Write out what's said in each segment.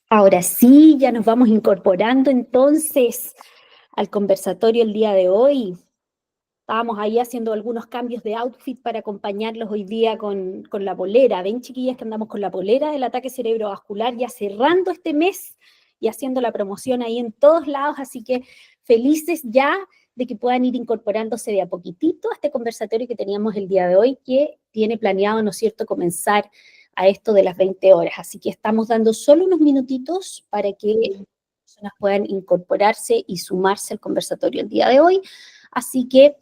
Ahora sí, ya nos vamos incorporando entonces al conversatorio el día de hoy. Estábamos ahí haciendo algunos cambios de outfit para acompañarlos hoy día con la polera. Ven, chiquillas, que andamos con la polera del ataque cerebrovascular, ya cerrando este mes y haciendo la promoción ahí en todos lados, así que felices ya de que puedan ir incorporándose de a poquitito a este conversatorio que teníamos el día de hoy, que tiene planeado, ¿no es cierto?, comenzar a esto de las 20 horas. Así que estamos dando solo unos minutitos para que las personas puedan incorporarse y sumarse al conversatorio el día de hoy. Así que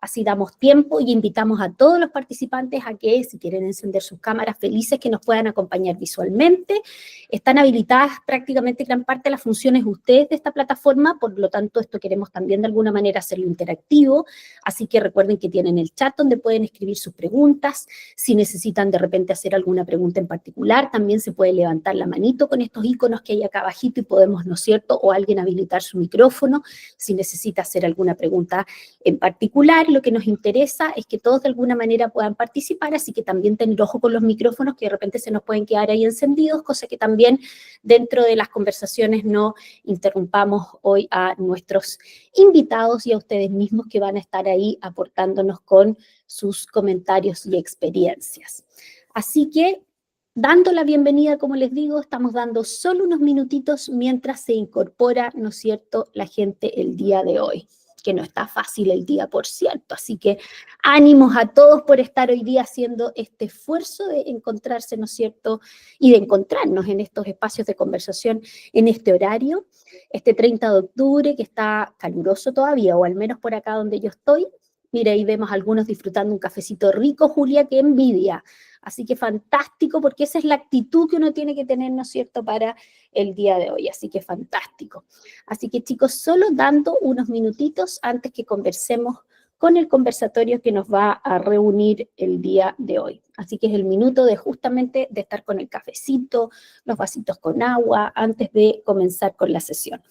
así damos tiempo y invitamos a todos los participantes a que, si quieren encender sus cámaras, felices que nos puedan acompañar visualmente. Están habilitadas prácticamente gran parte de las funciones ustedes de esta plataforma, por lo tanto, esto queremos también de alguna manera hacerlo interactivo, así que recuerden que tienen el chat donde pueden escribir sus preguntas. Si necesitan de repente hacer alguna pregunta en particular, también se puede levantar la manito con estos iconos que hay acá abajito y podemos, ¿no es cierto?, o alguien habilitar su micrófono si necesita hacer alguna pregunta en particular. Lo que nos interesa es que todos de alguna manera puedan participar, así que también tener ojo con los micrófonos que de repente se nos pueden quedar ahí encendidos, cosa que también dentro de las conversaciones no interrumpamos hoy a nuestros invitados y a ustedes mismos que van a estar ahí aportándonos con sus comentarios y experiencias. Así que, dando la bienvenida, como les digo, estamos dando solo unos minutitos mientras se incorpora, ¿no es cierto?, la gente el día de hoy, que no está fácil el día, por cierto. Así que ánimos a todos por estar hoy día haciendo este esfuerzo de encontrarse, ¿no es cierto?, y de encontrarnos en estos espacios de conversación en este horario, este 30 de octubre, que está caluroso todavía, o al menos por acá donde yo estoy. Mira, ahí vemos a algunos disfrutando un cafecito rico, Julia, qué envidia. Así que fantástico, porque esa es la actitud que uno tiene que tener, ¿no es cierto?, para el día de hoy. Así que fantástico. Así que, chicos, solo dando unos minutitos antes que conversemos con el conversatorio que nos va a reunir el día de hoy. Así que es el minuto de justamente de estar con el cafecito, los vasitos con agua, antes de comenzar con la sesión.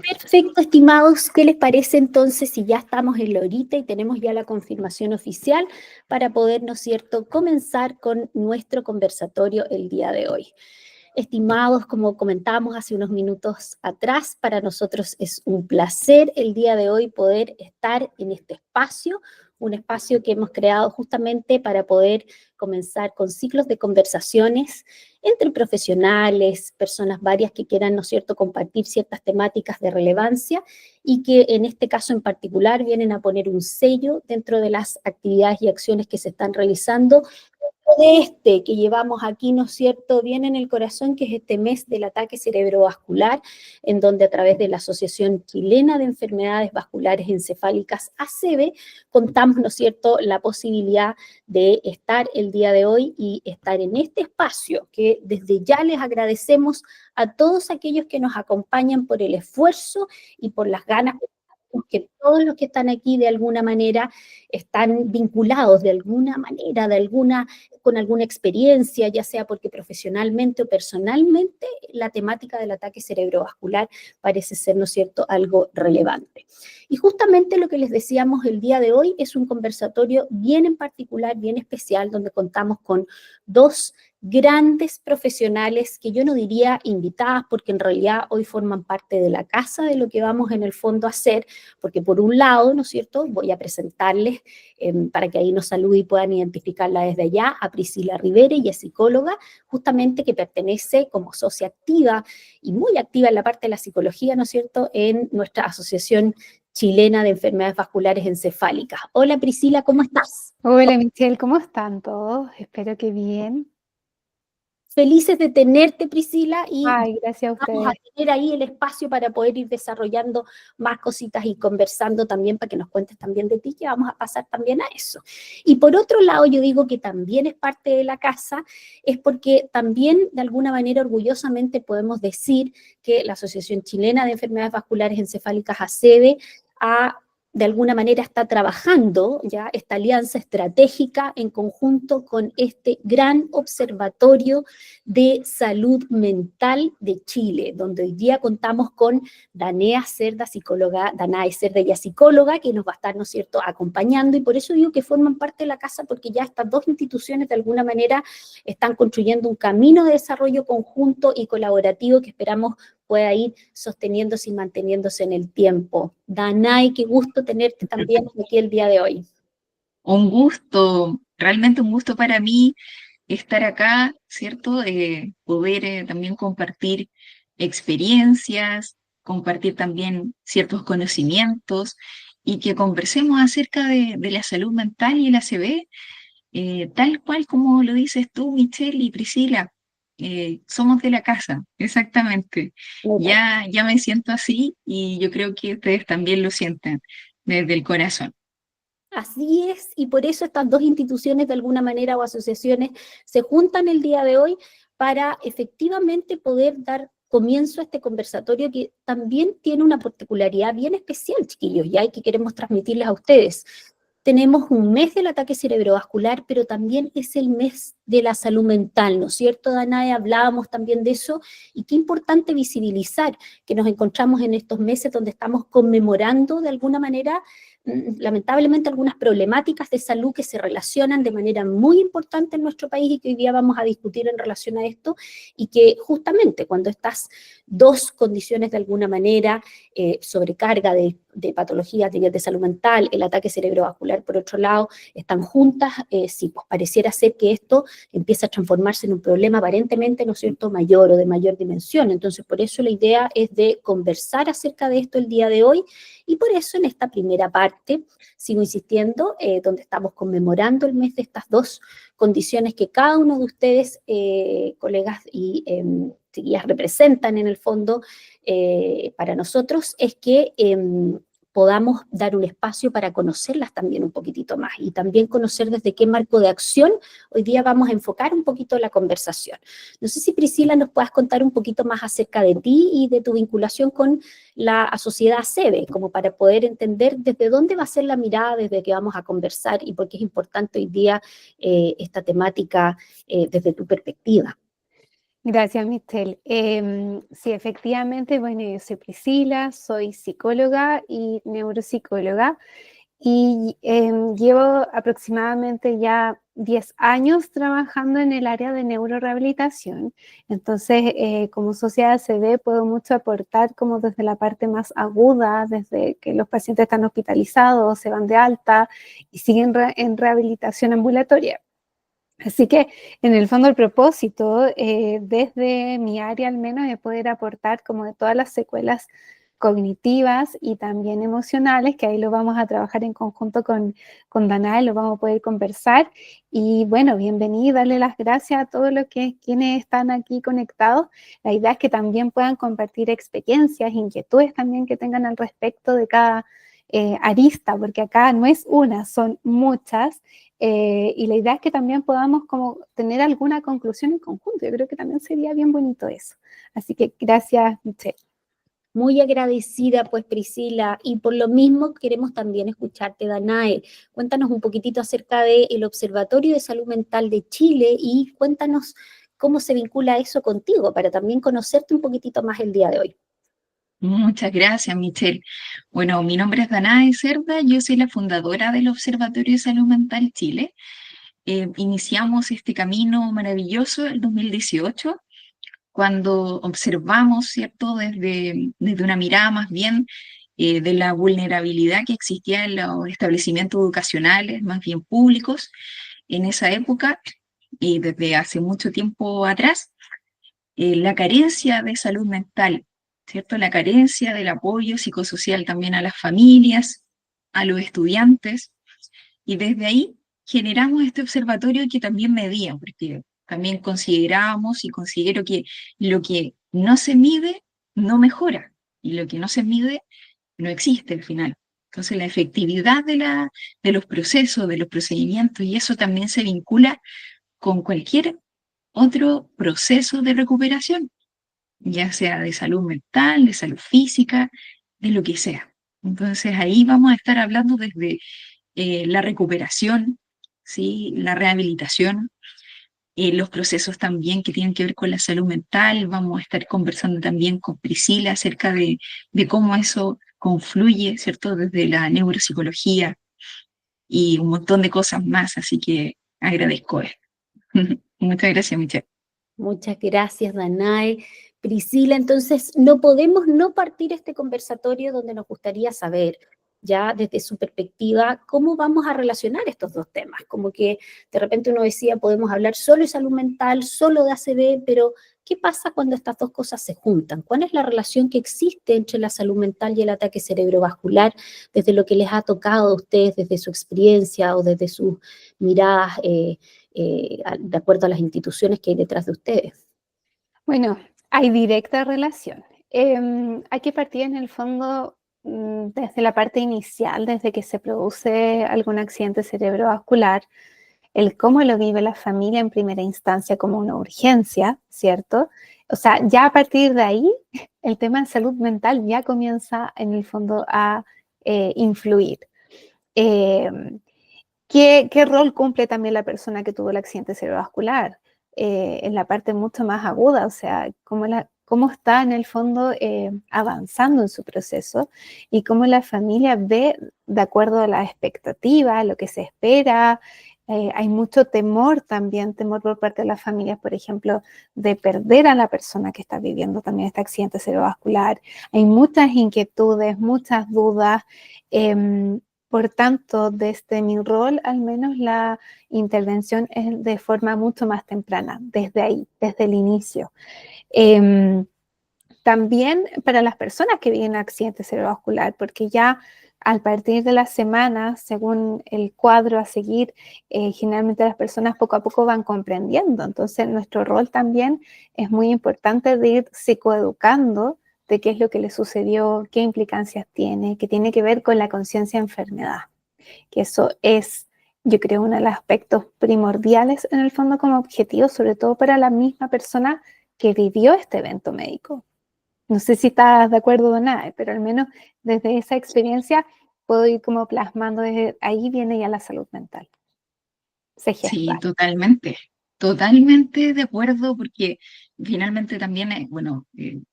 Perfecto, estimados, ¿qué les parece entonces si ya estamos en la horita y tenemos ya la confirmación oficial para poder, ¿no es cierto?, comenzar con nuestro conversatorio el día de hoy? Estimados, como comentábamos hace unos minutos atrás, para nosotros es un placer el día de hoy poder estar en este espacio, un espacio que hemos creado justamente para poder comenzar con ciclos de conversaciones entre profesionales, personas varias que quieran, ¿no es cierto?, compartir ciertas temáticas de relevancia y que en este caso en particular vienen a poner un sello dentro de las actividades y acciones que se están realizando de este que llevamos aquí, ¿no es cierto?, bien en el corazón, que es este mes del ataque cerebrovascular, en donde a través de la Asociación Chilena de Enfermedades Vasculares Encefálicas, ACEVE, contamos, ¿no es cierto?, la posibilidad de estar el día de hoy y estar en este espacio, que desde ya les agradecemos a todos aquellos que nos acompañan por el esfuerzo y por las ganas, que todos los que están aquí de alguna manera están vinculados de alguna manera, con alguna experiencia, ya sea porque profesionalmente o personalmente la temática del ataque cerebrovascular parece ser, ¿no es cierto?, algo relevante. Y justamente lo que les decíamos el día de hoy es un conversatorio bien en particular, bien especial, donde contamos con dos grandes profesionales que yo no diría invitadas, porque en realidad hoy forman parte de la casa de lo que vamos en el fondo a hacer, porque por un lado, ¿no es cierto?, voy a presentarles para que ahí nos salude y puedan identificarla desde allá, a Priscila Rivera, y es psicóloga, justamente que pertenece como socia activa y muy activa en la parte de la psicología, ¿no es cierto?, en nuestra Asociación Chilena de Enfermedades Vasculares Encefálicas. Hola Priscila, ¿cómo estás? Hola Michelle, ¿cómo están todos? Espero que bien. Felices de tenerte, Priscila, y Ay, gracias a vamos a ustedes. tener ahí el espacio para poder ir desarrollando más cositas y conversando también para que nos cuentes también de ti, que vamos a pasar también a eso. Y por otro lado, yo digo que también es parte de la casa, es porque también de alguna manera orgullosamente podemos decir que la Asociación Chilena de Enfermedades Vasculares Encefálicas, ACEVE, de alguna manera está trabajando ya esta alianza estratégica en conjunto con este gran observatorio de salud mental de Chile, donde hoy día contamos con Danae Cerda, psicóloga, Danae Cerda, ella psicóloga, que nos va a estar, ¿no es cierto?, acompañando, y por eso digo que forman parte de la casa, porque ya estas dos instituciones de alguna manera están construyendo un camino de desarrollo conjunto y colaborativo que esperamos pueda ir sosteniéndose y manteniéndose en el tiempo. Danae, qué gusto tenerte también aquí el día de hoy. Un gusto, realmente un gusto para mí estar acá, ¿cierto? Poder también compartir experiencias, compartir también ciertos conocimientos y que conversemos acerca de la salud mental y el ACV, tal cual como lo dices tú, Michelle y Priscila. Somos de la casa, exactamente. Ya me siento así y yo creo que ustedes también lo sienten desde el corazón. Así es, y por eso estas dos instituciones de alguna manera o asociaciones se juntan el día de hoy para efectivamente poder dar comienzo a este conversatorio que también tiene una particularidad bien especial, chiquillos, ya y que queremos transmitirles a ustedes. Tenemos un mes del ataque cerebrovascular, pero también es el mes de la salud mental, ¿no es cierto, Danae? Hablábamos también de eso, y qué importante visibilizar que nos encontramos en estos meses donde estamos conmemorando de alguna manera lamentablemente algunas problemáticas de salud que se relacionan de manera muy importante en nuestro país y que hoy día vamos a discutir en relación a esto, y que justamente cuando estas dos condiciones de alguna manera, sobrecarga de patologías de salud mental, el ataque cerebrovascular por otro lado, están juntas, sí, pues pareciera ser que esto empieza a transformarse en un problema aparentemente, ¿no es cierto?, mayor o de mayor dimensión. Entonces, por eso la idea es de conversar acerca de esto el día de hoy, y por eso en esta primera parte, sigo insistiendo, donde estamos conmemorando el mes de estas dos condiciones que cada uno de ustedes, colegas y chiquillas, representan en el fondo para nosotros, es que podamos dar un espacio para conocerlas también un poquitito más y también conocer desde qué marco de acción hoy día vamos a enfocar un poquito la conversación. No sé si Priscila nos puedas contar un poquito más acerca de ti y de tu vinculación con la sociedad SEBE, como para poder entender desde dónde va a ser la mirada desde que vamos a conversar y por qué es importante hoy día esta temática desde tu perspectiva. Gracias, Michelle. Sí, efectivamente, bueno, yo soy Priscila, soy psicóloga y neuropsicóloga y llevo aproximadamente ya 10 años trabajando en el área de neurorehabilitación. Entonces, como sociedad CB puedo mucho aportar como desde la parte más aguda, desde que los pacientes están hospitalizados, se van de alta y siguen en rehabilitación ambulatoria. Así que en el fondo el propósito, desde mi área al menos, es poder aportar como de todas las secuelas cognitivas y también emocionales, que ahí lo vamos a trabajar en conjunto con Danae, lo vamos a poder conversar. Y bueno, bienvenida, darle las gracias a todos los quienes están aquí conectados. La idea es que también puedan compartir experiencias, inquietudes también que tengan al respecto de cada arista, porque acá no es una, son muchas. Y la idea es que también podamos como tener alguna conclusión en conjunto. Yo creo que también sería bien bonito eso. Así que gracias, Michelle. Muy agradecida, pues, Priscila, y por lo mismo queremos también escucharte, Danae. Cuéntanos un poquitito acerca del Observatorio de Salud Mental de Chile y cuéntanos cómo se vincula eso contigo, para también conocerte un poquitito más el día de hoy. Muchas gracias, Michelle. Bueno, mi nombre es Danae Cerda, yo soy la fundadora del Observatorio de Salud Mental Chile. iniciamos este camino maravilloso el 2018, cuando observamos, ¿cierto?, desde una mirada más bien de la vulnerabilidad que existía en los establecimientos educacionales, más bien públicos, en esa época, y desde hace mucho tiempo atrás, la carencia de salud mental, ¿cierto? La carencia del apoyo psicosocial también a las familias, a los estudiantes, y desde ahí generamos este observatorio que también medía, porque también considerábamos y considero que lo que no se mide no mejora, y lo que no se mide no existe al final. Entonces la efectividad de los procesos, de los procedimientos, y eso también se vincula con cualquier otro proceso de recuperación, ya sea de salud mental, de salud física, de lo que sea. Entonces ahí vamos a estar hablando desde la recuperación, ¿sí?, la rehabilitación, los procesos también que tienen que ver con la salud mental. Vamos a estar conversando también con Priscila acerca de cómo eso confluye, ¿cierto?, desde la neuropsicología y un montón de cosas más, así que agradezco esto. Muchas gracias, Michelle. Muchas gracias, Danae. Priscila, entonces no podemos no partir este conversatorio donde nos gustaría saber, ya desde su perspectiva, cómo vamos a relacionar estos dos temas. Como que de repente uno decía, podemos hablar solo de salud mental, solo de ACV, pero ¿qué pasa cuando estas dos cosas se juntan? ¿Cuál es la relación que existe entre la salud mental y el ataque cerebrovascular desde lo que les ha tocado a ustedes, desde su experiencia o desde sus miradas de acuerdo a las instituciones que hay detrás de ustedes? Bueno, hay directa relación. Hay que partir en el fondo desde la parte inicial, desde que se produce algún accidente cerebrovascular, el cómo lo vive la familia en primera instancia como una urgencia, ¿cierto? O sea, ya a partir de ahí, el tema de salud mental ya comienza en el fondo a influir. ¿Qué rol cumple también la persona que tuvo el accidente cerebrovascular? En la parte mucho más aguda, o sea, cómo está en el fondo avanzando en su proceso y cómo la familia ve de acuerdo a la expectativa, lo que se espera. Hay mucho temor también, temor por parte de las familias, por ejemplo, de perder a la persona que está viviendo también este accidente cerebrovascular. Hay muchas inquietudes, muchas dudas. Por tanto, desde mi rol, al menos la intervención es de forma mucho más temprana, desde ahí, desde el inicio. También para las personas que viven accidente cerebrovascular, porque ya al partir de las semanas, según el cuadro a seguir, generalmente las personas poco a poco van comprendiendo. Entonces, nuestro rol también es muy importante de ir psicoeducando de qué es lo que le sucedió, qué implicancias tiene, que tiene que ver con la conciencia de enfermedad, que eso es, yo creo, uno de los aspectos primordiales en el fondo como objetivo, sobre todo para la misma persona que vivió este evento médico. No sé si estás de acuerdo o nada, pero al menos desde esa experiencia puedo ir como plasmando, desde ahí viene ya la salud mental. Se Sí, gesta. totalmente de acuerdo, porque finalmente también, bueno,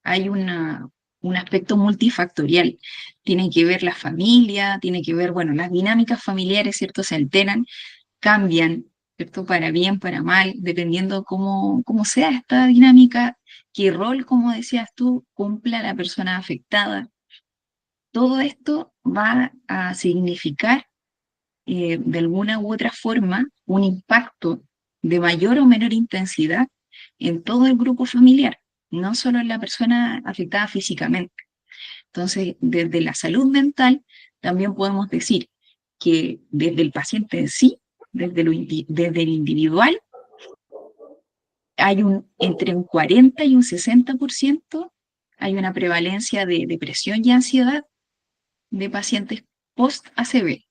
hay un aspecto multifactorial. Tiene que ver la familia, tiene que ver, bueno, las dinámicas familiares, ¿cierto? Se alteran, cambian, ¿cierto? Para bien, para mal, dependiendo cómo sea esta dinámica, qué rol, como decías tú, cumpla la persona afectada. Todo esto va a significar de alguna u otra forma un impacto de mayor o menor intensidad en todo el grupo familiar, no solo en la persona afectada físicamente. Entonces, desde la salud mental, también podemos decir que desde el paciente en sí, desde el individual, hay entre un 40 y un 60% hay una prevalencia de depresión y ansiedad de pacientes post-ACV.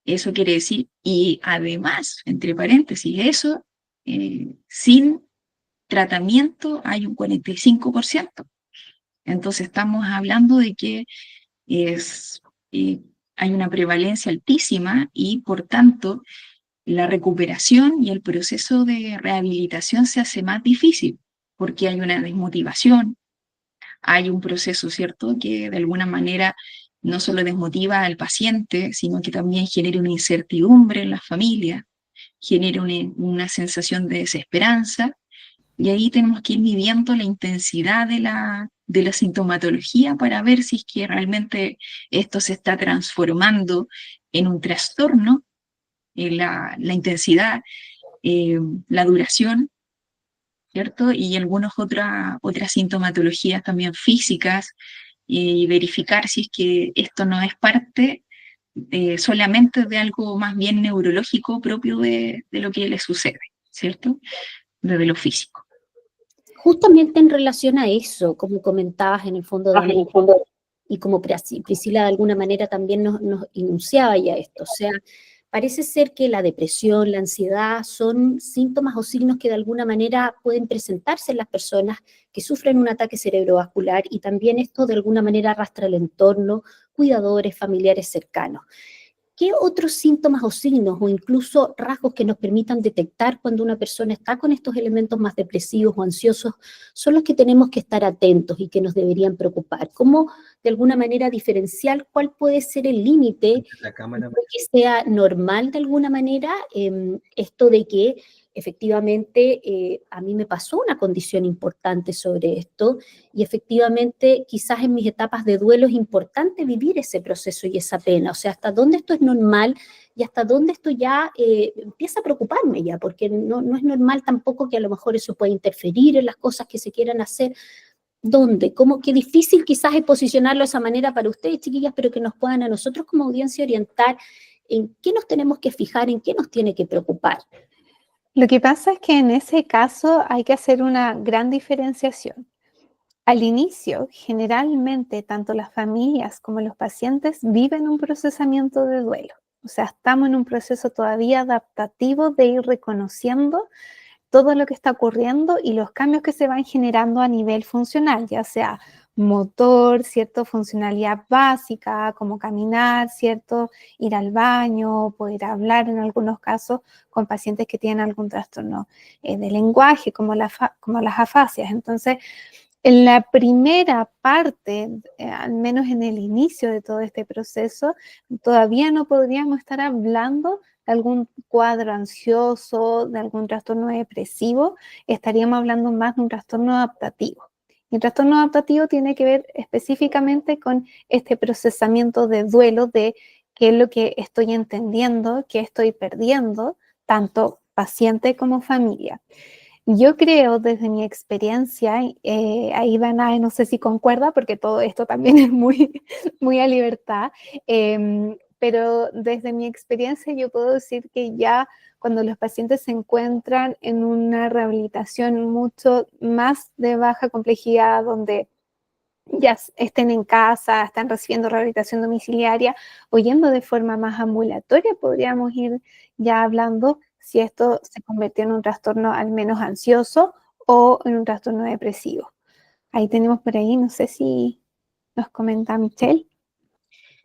Eso quiere decir, y además, entre paréntesis, eso, sin tratamiento hay un 45%. Entonces estamos hablando de que es, hay una prevalencia altísima y por tanto la recuperación y el proceso de rehabilitación se hace más difícil porque hay una desmotivación, hay un proceso, ¿cierto?, que de alguna manera no solo desmotiva al paciente, sino que también genera una incertidumbre en la familia. genere una sensación de desesperanza, y ahí tenemos que ir midiendo la intensidad de la sintomatología para ver si es que realmente esto se está transformando en un trastorno, la intensidad, la duración, ¿cierto? Y algunas otras sintomatologías también físicas, y verificar si es que esto no es parte solamente de algo más bien neurológico propio de lo que le sucede, ¿cierto? Desde lo físico. Justamente en relación a eso, como comentabas en el fondo, Dani, y como Priscila de alguna manera también nos enunciaba ya esto, o sea, parece ser que la depresión, la ansiedad son síntomas o signos que de alguna manera pueden presentarse en las personas que sufren un ataque cerebrovascular, y también esto de alguna manera arrastra el entorno, cuidadores, familiares cercanos. ¿Qué otros síntomas o signos o incluso rasgos que nos permitan detectar cuando una persona está con estos elementos más depresivos o ansiosos son los que tenemos que estar atentos y que nos deberían preocupar? ¿Cómo de alguna manera diferenciar cuál puede ser el límite que sea normal de alguna manera? Esto de que efectivamente a mí me pasó una condición importante sobre esto, y efectivamente quizás en mis etapas de duelo es importante vivir ese proceso y esa pena, o sea, hasta dónde esto es normal y hasta dónde esto ya empieza a preocuparme ya, porque no es normal tampoco que a lo mejor eso pueda interferir en las cosas que se quieran hacer. ¿Dónde? ¿Cómo? Qué difícil quizás es posicionarlo de esa manera para ustedes, chiquillas, pero que nos puedan a nosotros como audiencia orientar en qué nos tenemos que fijar, en qué nos tiene que preocupar. Lo que pasa es que en ese caso hay que hacer una gran diferenciación. Al inicio, generalmente, tanto las familias como los pacientes viven un procesamiento de duelo. O sea, estamos en un proceso todavía adaptativo de ir reconociendo todo lo que está ocurriendo y los cambios que se van generando a nivel funcional, ya sea motor, ¿cierto? Funcionalidad básica, como caminar, ¿cierto? Ir al baño, poder hablar en algunos casos con pacientes que tienen algún trastorno de lenguaje, como las afasias. Entonces, en la primera parte, al menos en el inicio de todo este proceso, todavía no podríamos estar hablando de algún cuadro ansioso, de algún trastorno depresivo, estaríamos hablando más de un trastorno adaptativo. Y el trastorno adaptativo tiene que ver específicamente con este procesamiento de duelo, de qué es lo que estoy entendiendo, qué estoy perdiendo, tanto paciente como familia. Yo creo, desde mi experiencia, ahí Danae, no sé si concuerda, porque todo esto también es muy a libertad, pero desde mi experiencia yo puedo decir que ya cuando los pacientes se encuentran en una rehabilitación mucho más de baja complejidad, donde ya estén en casa, están recibiendo rehabilitación domiciliaria o yendo de forma más ambulatoria, podríamos ir ya hablando si esto se convirtió en un trastorno al menos ansioso o en un trastorno depresivo. Ahí tenemos por ahí, no sé si nos comenta Michelle.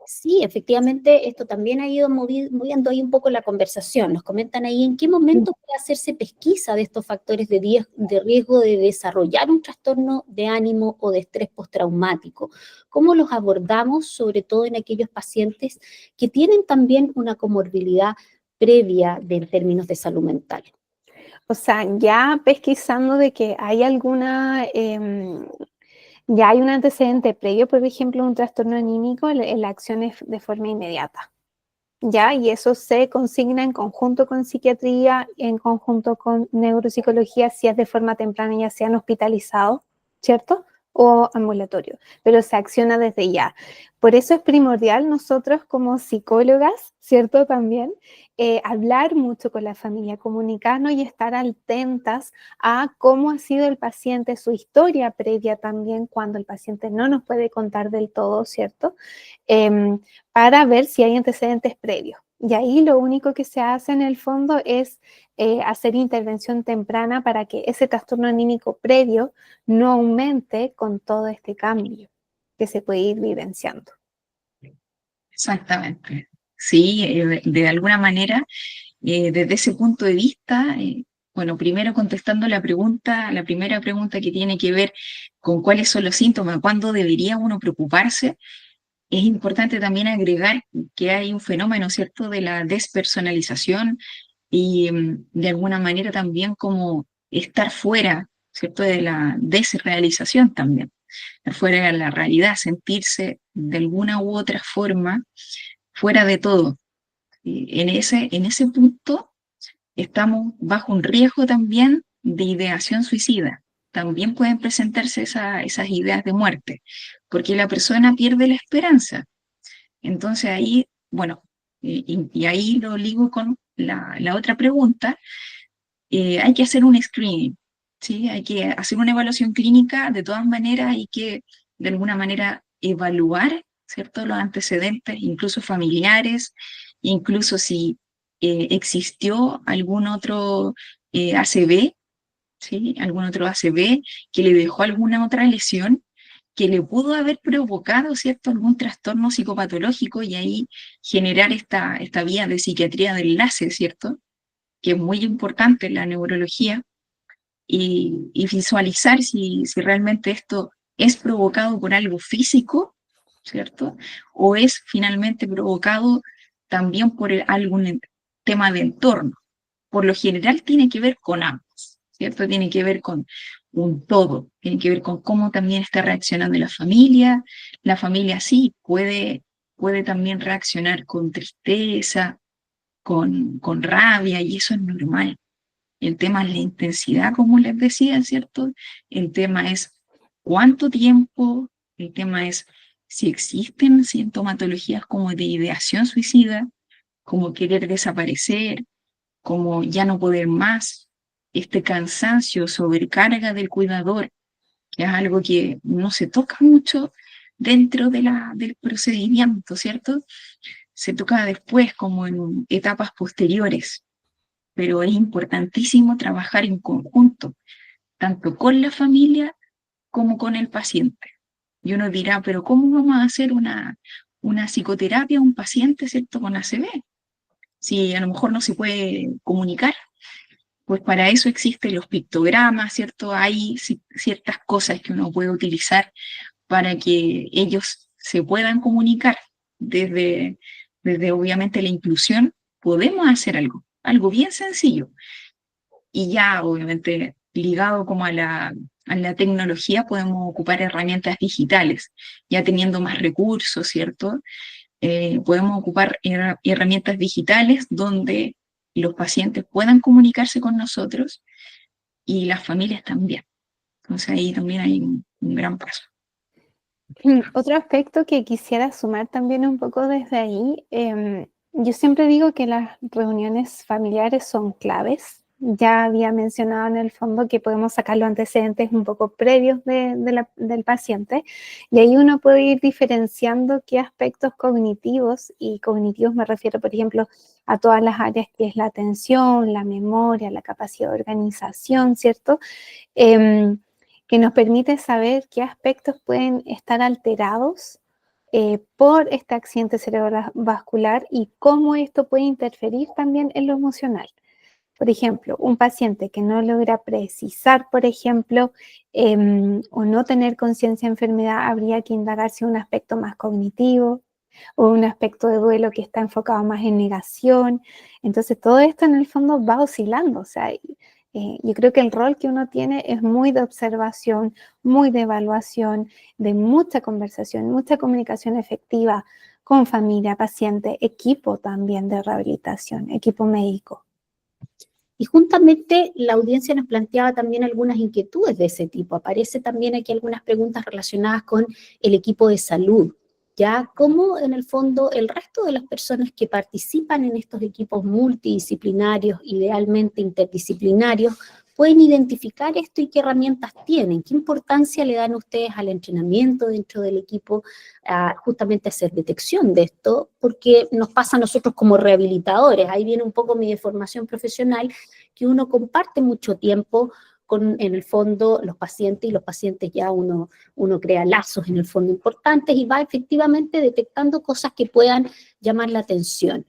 Sí, efectivamente, esto también ha ido moviendo ahí un poco la conversación. Nos comentan ahí en qué momento puede hacerse pesquisa de estos factores de riesgo de desarrollar un trastorno de ánimo o de estrés postraumático. ¿Cómo los abordamos, sobre todo en aquellos pacientes que tienen también una comorbilidad previa en términos de salud mental? O sea, ya pesquisando de que hay alguna... ya hay un antecedente previo, por ejemplo, un trastorno anímico, la acción es de forma inmediata, ¿ya? Y eso se consigna en conjunto con psiquiatría, en conjunto con neuropsicología, si es de forma temprana, ya sean hospitalizados, ¿cierto? O ambulatorio, pero se acciona desde ya. Por eso es primordial nosotros como psicólogas, ¿cierto? También hablar mucho con la familia, comunicarnos y estar atentas a cómo ha sido el paciente, su historia previa también, cuando el paciente no nos puede contar del todo, ¿cierto? Para ver si hay antecedentes previos. Y ahí lo único que se hace en el fondo es hacer intervención temprana para que ese trastorno anímico previo no aumente con todo este cambio que se puede ir vivenciando. Exactamente. Sí, de alguna manera, desde ese punto de vista, bueno, primero contestando la primera pregunta que tiene que ver con cuáles son los síntomas, cuándo debería uno preocuparse. Es importante también agregar que hay un fenómeno, ¿cierto?, de la despersonalización y de alguna manera también como estar fuera, ¿cierto? De la desrealización también, estar fuera de la realidad, sentirse de alguna u otra forma fuera de todo. Y en ese punto estamos bajo un riesgo también de ideación suicida. También pueden presentarse esas ideas de muerte, porque la persona pierde la esperanza. Entonces ahí, bueno, y ahí lo ligo con la otra pregunta, hay que hacer un screening, ¿sí? Hay que hacer una evaluación clínica, de todas maneras hay que de alguna manera evaluar, ¿cierto? Los antecedentes, incluso familiares, incluso si existió algún otro ACV, ¿sí? Algún otro ACV que le dejó alguna otra lesión que le pudo haber provocado, ¿cierto?, algún trastorno psicopatológico y ahí generar esta vía de psiquiatría de enlace, ¿cierto?, que es muy importante en la neurología, y visualizar si realmente esto es provocado por algo físico, ¿cierto? O es finalmente provocado también por algún tema de entorno. Por lo general tiene que ver con ambos, ¿cierto? Tiene que ver con un todo, tiene que ver con cómo también está reaccionando la familia sí puede también reaccionar con tristeza, con rabia, y eso es normal. El tema es la intensidad, como les decía, ¿cierto? El tema es cuánto tiempo, el tema es si existen sintomatologías como de ideación suicida, como querer desaparecer, como ya no poder más, este cansancio, sobrecarga del cuidador, que es algo que no se toca mucho dentro del procedimiento, ¿cierto? Se toca después, como en etapas posteriores, pero es importantísimo trabajar en conjunto, tanto con la familia como con el paciente. Y uno dirá, pero ¿cómo vamos a hacer una psicoterapia a un paciente, ¿cierto?, con ACV? Si a lo mejor no se puede comunicar, pues para eso existen los pictogramas, ¿cierto? Hay ciertas cosas que uno puede utilizar para que ellos se puedan comunicar. Desde obviamente la inclusión, podemos hacer algo bien sencillo. Y ya obviamente ligado como a la tecnología, podemos ocupar herramientas digitales, ya teniendo más recursos, ¿cierto? Podemos ocupar herramientas digitales donde los pacientes puedan comunicarse con nosotros y las familias también. Entonces ahí también hay un gran paso. Otro aspecto que quisiera sumar también un poco desde ahí, yo siempre digo que las reuniones familiares son claves. Ya había mencionado en el fondo que podemos sacar los antecedentes un poco previos del paciente, y ahí uno puede ir diferenciando qué aspectos cognitivos, y cognitivos me refiero, por ejemplo, a todas las áreas que es la atención, la memoria, la capacidad de organización, ¿cierto? Que nos permite saber qué aspectos pueden estar alterados por este accidente cerebrovascular y cómo esto puede interferir también en lo emocional. Por ejemplo, un paciente que no logra precisar, por ejemplo, o no tener conciencia de enfermedad, habría que indagarse un aspecto más cognitivo o un aspecto de duelo que está enfocado más en negación. Entonces, todo esto en el fondo va oscilando. O sea, yo creo que el rol que uno tiene es muy de observación, muy de evaluación, de mucha conversación, mucha comunicación efectiva con familia, paciente, equipo también de rehabilitación, equipo médico. Y juntamente la audiencia nos planteaba también algunas inquietudes de ese tipo. Aparece también aquí algunas preguntas relacionadas con el equipo de salud, ya cómo en el fondo el resto de las personas que participan en estos equipos multidisciplinarios, idealmente interdisciplinarios, pueden identificar esto y qué herramientas tienen, qué importancia le dan ustedes al entrenamiento dentro del equipo, justamente hacer detección de esto, porque nos pasa a nosotros como rehabilitadores. Ahí viene un poco mi deformación profesional, que uno comparte mucho tiempo con, en el fondo, los pacientes, y los pacientes ya uno crea lazos en el fondo importantes y va efectivamente detectando cosas que puedan llamar la atención.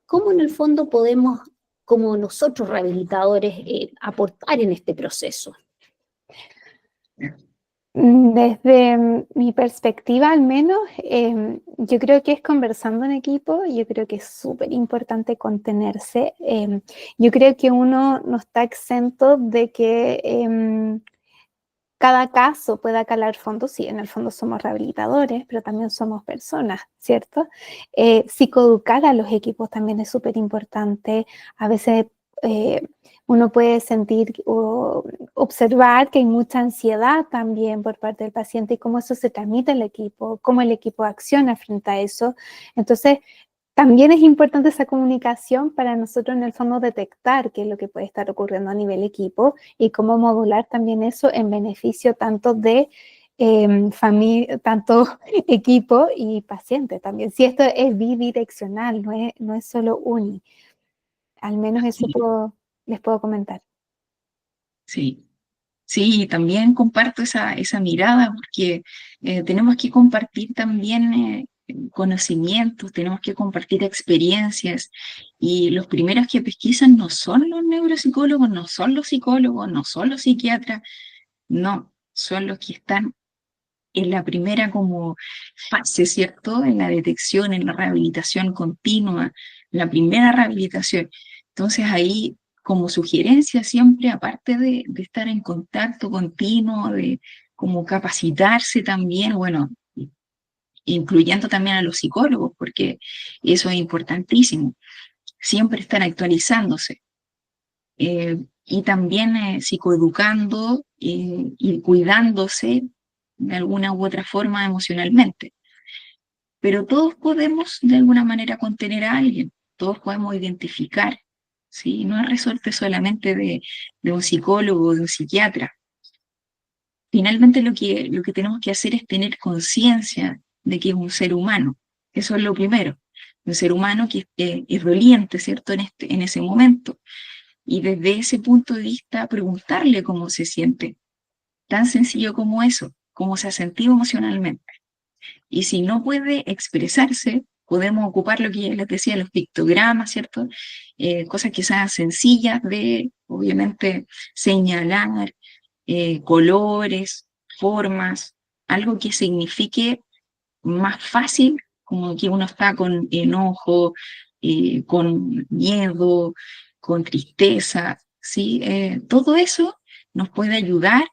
¿Cómo en el fondo podemos, como nosotros rehabilitadores, aportar en este proceso? Desde mi perspectiva, al menos, yo creo que es conversando en equipo, yo creo que es súper importante contenerse. Yo creo que uno no está exento de que cada caso pueda calar fondo. Sí, en el fondo somos rehabilitadores, pero también somos personas, ¿cierto? Psicoeducar a los equipos también es súper importante. A veces uno puede sentir o observar que hay mucha ansiedad también por parte del paciente y cómo eso se transmite al equipo, cómo el equipo acciona frente a eso. Entonces, también es importante esa comunicación para nosotros en el fondo detectar qué es lo que puede estar ocurriendo a nivel equipo y cómo modular también eso en beneficio tanto de tanto equipo y paciente también. Si esto es bidireccional, no es solo uni. Al menos eso Sí, les puedo comentar. sí. Sí, también comparto esa mirada porque tenemos que compartir también conocimientos, tenemos que compartir experiencias y los primeros que pesquisan no son los neuropsicólogos, no son los psicólogos, no son los psiquiatras, no, son los que están en la primera como fase, ¿cierto? En la detección, en la rehabilitación continua, la primera rehabilitación. Entonces ahí, como sugerencia siempre, aparte de estar en contacto continuo, de como capacitarse también, bueno, incluyendo también a los psicólogos, porque eso es importantísimo, siempre estar actualizándose. Y también psicoeducando y cuidándose de alguna u otra forma emocionalmente. Pero todos podemos de alguna manera contener a alguien, todos podemos identificar, ¿sí? No es resorte solamente de un psicólogo o de un psiquiatra. Finalmente lo que tenemos que hacer es tener conciencia de que es un ser humano. Eso es lo primero. Un ser humano que es doliente, ¿cierto? En ese momento. Y desde ese punto de vista, preguntarle cómo se siente. Tan sencillo como eso, cómo se ha sentido emocionalmente. Y si no puede expresarse, podemos ocupar lo que ya les decía, los pictogramas, ¿cierto? Cosas que sean sencillas de, obviamente, señalar, colores, formas, algo que signifique más fácil, como que uno está con enojo, con miedo, con tristeza, ¿sí? Todo eso nos puede ayudar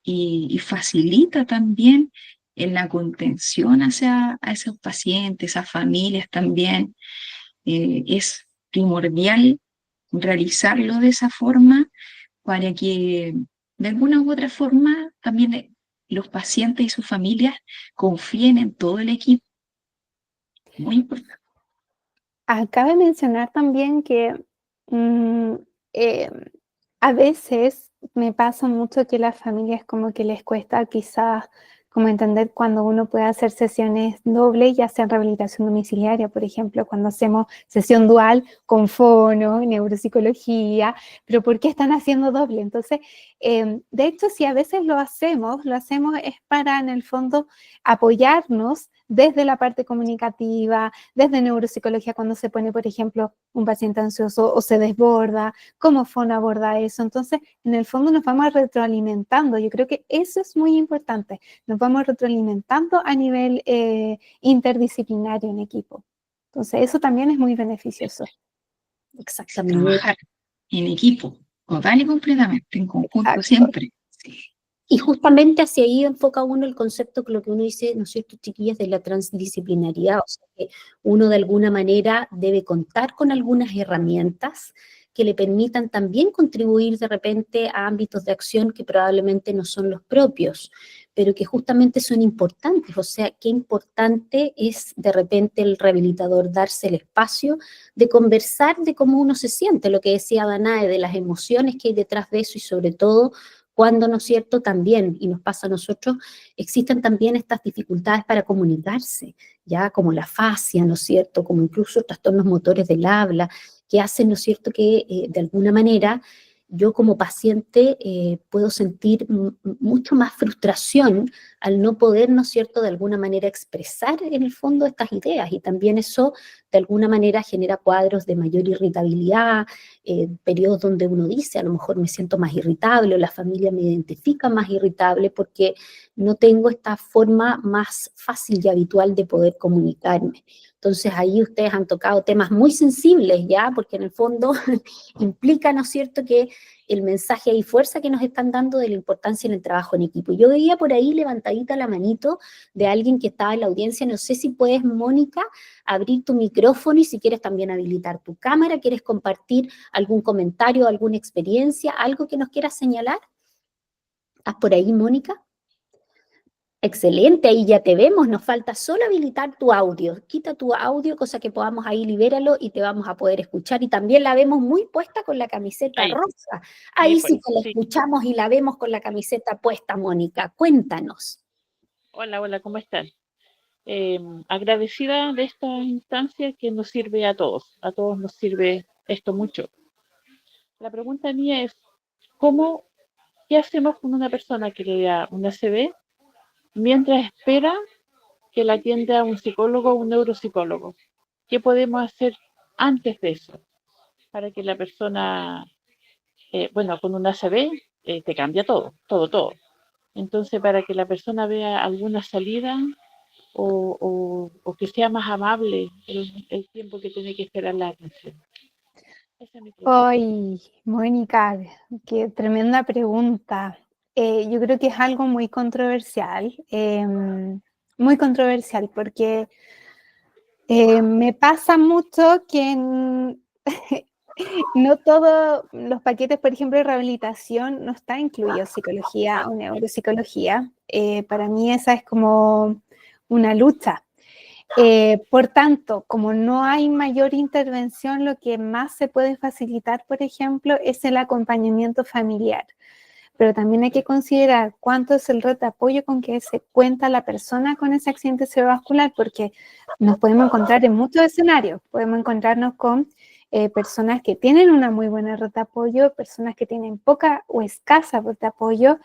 y facilita también en la contención hacia a esos pacientes, esas familias también. Es primordial realizarlo de esa forma para que de alguna u otra forma también los pacientes y sus familias confíen en todo el equipo. Muy importante. Cabe mencionar también que mm, eh, a veces me pasa mucho que las familias como que les cuesta quizás como entender cuando uno puede hacer sesiones dobles, ya sea en rehabilitación domiciliaria, por ejemplo, cuando hacemos sesión dual con fono, neuropsicología, pero ¿por qué están haciendo doble? Entonces, de hecho, si a veces lo hacemos es para en el fondo apoyarnos desde la parte comunicativa, desde neuropsicología cuando se pone, por ejemplo, un paciente ansioso o se desborda, cómo Fono aborda eso. Entonces, en el fondo nos vamos retroalimentando. Yo creo que eso es muy importante. Nos vamos retroalimentando a nivel interdisciplinario en equipo. Entonces, eso también es muy beneficioso. Exactamente. Trabajar en equipo, total y completamente, en conjunto Exacto. siempre. Sí, Y justamente hacia ahí enfoca uno el concepto que lo que uno dice, ¿no es cierto, chiquillas? De la transdisciplinaridad, o sea, que uno de alguna manera debe contar con algunas herramientas que le permitan también contribuir de repente a ámbitos de acción que probablemente no son los propios, pero que justamente son importantes, o sea, qué importante es de repente el rehabilitador darse el espacio de conversar de cómo uno se siente, lo que decía Danae, de las emociones que hay detrás de eso y sobre todo cuando, ¿no es cierto?, también, y nos pasa a nosotros, existen también estas dificultades para comunicarse, ya como la afasia, ¿no es cierto?, como incluso trastornos motores del habla, que hacen, ¿no es cierto?, que de alguna manera yo como paciente puedo sentir mucho más frustración al no poder, ¿no es cierto?, de alguna manera expresar en el fondo estas ideas, y también eso de alguna manera genera cuadros de mayor irritabilidad, periodos donde uno dice, a lo mejor me siento más irritable o la familia me identifica más irritable porque no tengo esta forma más fácil y habitual de poder comunicarme. Entonces ahí ustedes han tocado temas muy sensibles, ¿ya? Porque en el fondo implica, ¿no es cierto?, que el mensaje y fuerza que nos están dando de la importancia en el trabajo en equipo. Yo veía por ahí levantadita la manito de alguien que estaba en la audiencia. No sé si puedes, Mónica, abrir tu micrófono y si quieres también habilitar tu cámara. ¿Quieres compartir algún comentario, alguna experiencia, algo que nos quieras señalar? ¿Estás por ahí, Mónica? Excelente, ahí ya te vemos, nos falta solo habilitar tu audio. Quita tu audio, cosa que podamos ahí, libéralo y te vamos a poder escuchar. Y también la vemos muy puesta con la camiseta Ahí, rosa. ahí Ahí fue, sí que la sí. escuchamos y la vemos con la camiseta puesta, Mónica. Cuéntanos. Hola, hola, ¿cómo están? Agradecida de esta instancia que nos sirve a todos nos sirve esto mucho. La pregunta mía es, ¿qué hacemos con una persona que le da una ACV mientras espera que la atienda un psicólogo o un neuropsicólogo? ¿Qué podemos hacer antes de eso? Para que la persona, bueno, con una ACV te cambia todo, todo, todo. Entonces, para que la persona vea alguna salida o que sea más amable el tiempo que tiene que esperar la atención. Esa es mi pregunta. Ay, Mónica, qué tremenda pregunta. Yo creo que es algo muy controversial, porque me pasa mucho que no todos los paquetes, por ejemplo, de rehabilitación, no está incluido psicología o neuropsicología. Para mí esa es como una lucha. Por tanto, como no hay mayor intervención, lo que más se puede facilitar, por ejemplo, es el acompañamiento familiar. Pero también hay que considerar cuánto es el red de apoyo con que se cuenta la persona con ese accidente cerebrovascular, porque nos podemos encontrar en muchos escenarios. Podemos encontrarnos con personas que tienen una muy buena red de apoyo, personas que tienen poca o escasa red de apoyo.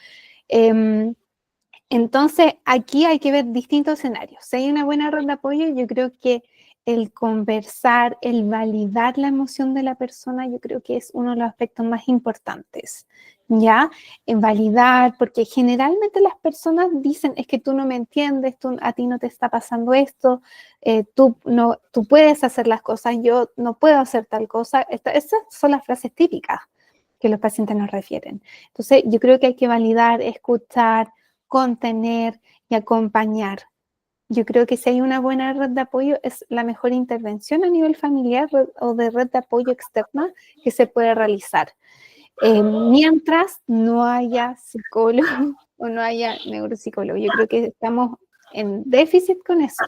Entonces, aquí hay que ver distintos escenarios. Si hay una buena red de apoyo, yo creo que el conversar, el validar la emoción de la persona, yo creo que es uno de los aspectos más importantes, ¿ya? En validar, porque generalmente las personas dicen, es que tú no me entiendes, a ti no te está pasando esto, tú puedes hacer las cosas, yo no puedo hacer tal cosa. Esas son las frases típicas que los pacientes nos refieren. Entonces, yo creo que hay que validar, escuchar, contener y acompañar. Yo creo que si hay una buena red de apoyo es la mejor intervención a nivel familiar o de red de apoyo externa que se puede realizar. Mientras no haya psicólogo o no haya neuropsicólogo. Yo creo que estamos en déficit con eso.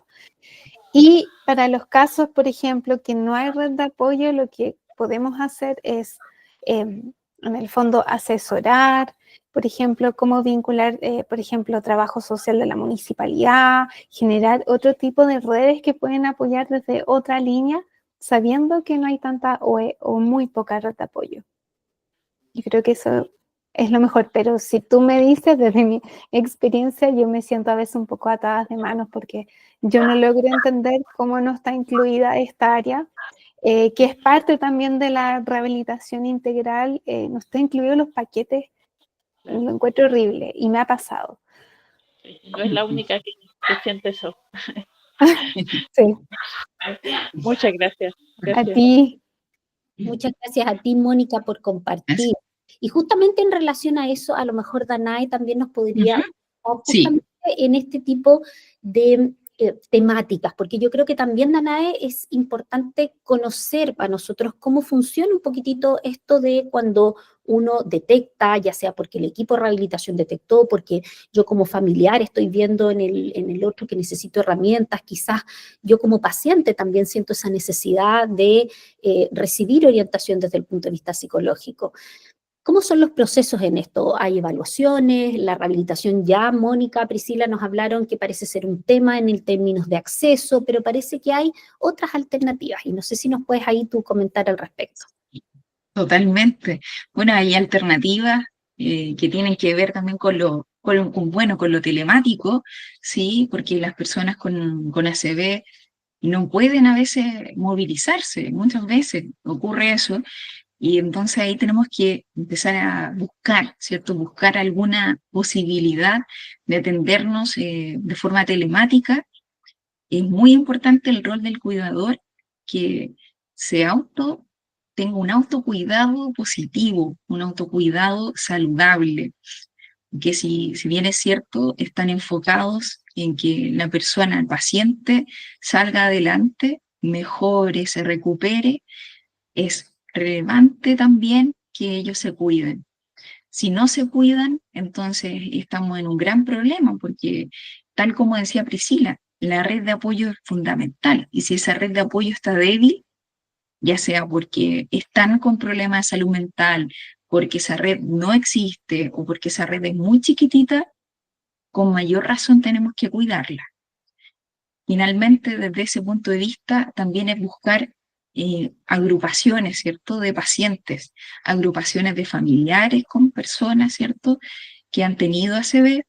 Y para los casos, por ejemplo, que no hay red de apoyo, lo que podemos hacer es, en el fondo, asesorar, por ejemplo, cómo vincular, por ejemplo, trabajo social de la municipalidad, generar otro tipo de redes que pueden apoyar desde otra línea, sabiendo que no hay tanta o muy poca red de apoyo. Yo creo que eso es lo mejor, pero si tú me dices, desde mi experiencia, yo me siento a veces un poco atada de manos porque yo no logro entender cómo no está incluida esta área, que es parte también de la rehabilitación integral, no está incluido en los paquetes. Lo encuentro horrible y me ha pasado. No es la única que siente eso. Sí. Muchas gracias. A Gracias. ti. Muchas gracias a ti, Mónica, por compartir. Y justamente en relación a eso, a lo mejor Danae también nos podría justamente en este tipo de temáticas, porque yo creo que también, Danae, es importante conocer para nosotros cómo funciona un poquitito esto de cuando uno detecta, ya sea porque el equipo de rehabilitación detectó, porque yo como familiar estoy viendo en el otro que necesito herramientas, quizás yo como paciente también siento esa necesidad de recibir orientación desde el punto de vista psicológico. ¿Cómo son los procesos en esto? ¿Hay evaluaciones? ¿La rehabilitación ya, Mónica, Priscila nos hablaron que parece ser un tema en el términos de acceso, pero parece que hay otras alternativas y no sé si nos puedes ahí tú comentar al respecto. Totalmente. Bueno, hay alternativas que tienen que ver también con lo telemático, ¿sí? Porque las personas con ACV y no pueden a veces movilizarse, muchas veces ocurre eso, y entonces ahí tenemos que empezar a buscar, ¿cierto? Buscar alguna posibilidad de atendernos de forma telemática. Es muy importante el rol del cuidador, que tenga un autocuidado positivo, un autocuidado saludable, que si bien es cierto, están enfocados en que la persona, el paciente, salga adelante, mejore, se recupere, es relevante también que ellos se cuiden. Si no se cuidan, entonces estamos en un gran problema, porque tal como decía Priscila, la red de apoyo es fundamental, y si esa red de apoyo está débil, ya sea porque están con problemas de salud mental, porque esa red no existe o porque esa red es muy chiquitita, con mayor razón tenemos que cuidarla. Finalmente, desde ese punto de vista, también es buscar agrupaciones, ¿cierto?, de pacientes, agrupaciones de familiares con personas, ¿cierto?, que han tenido ACV.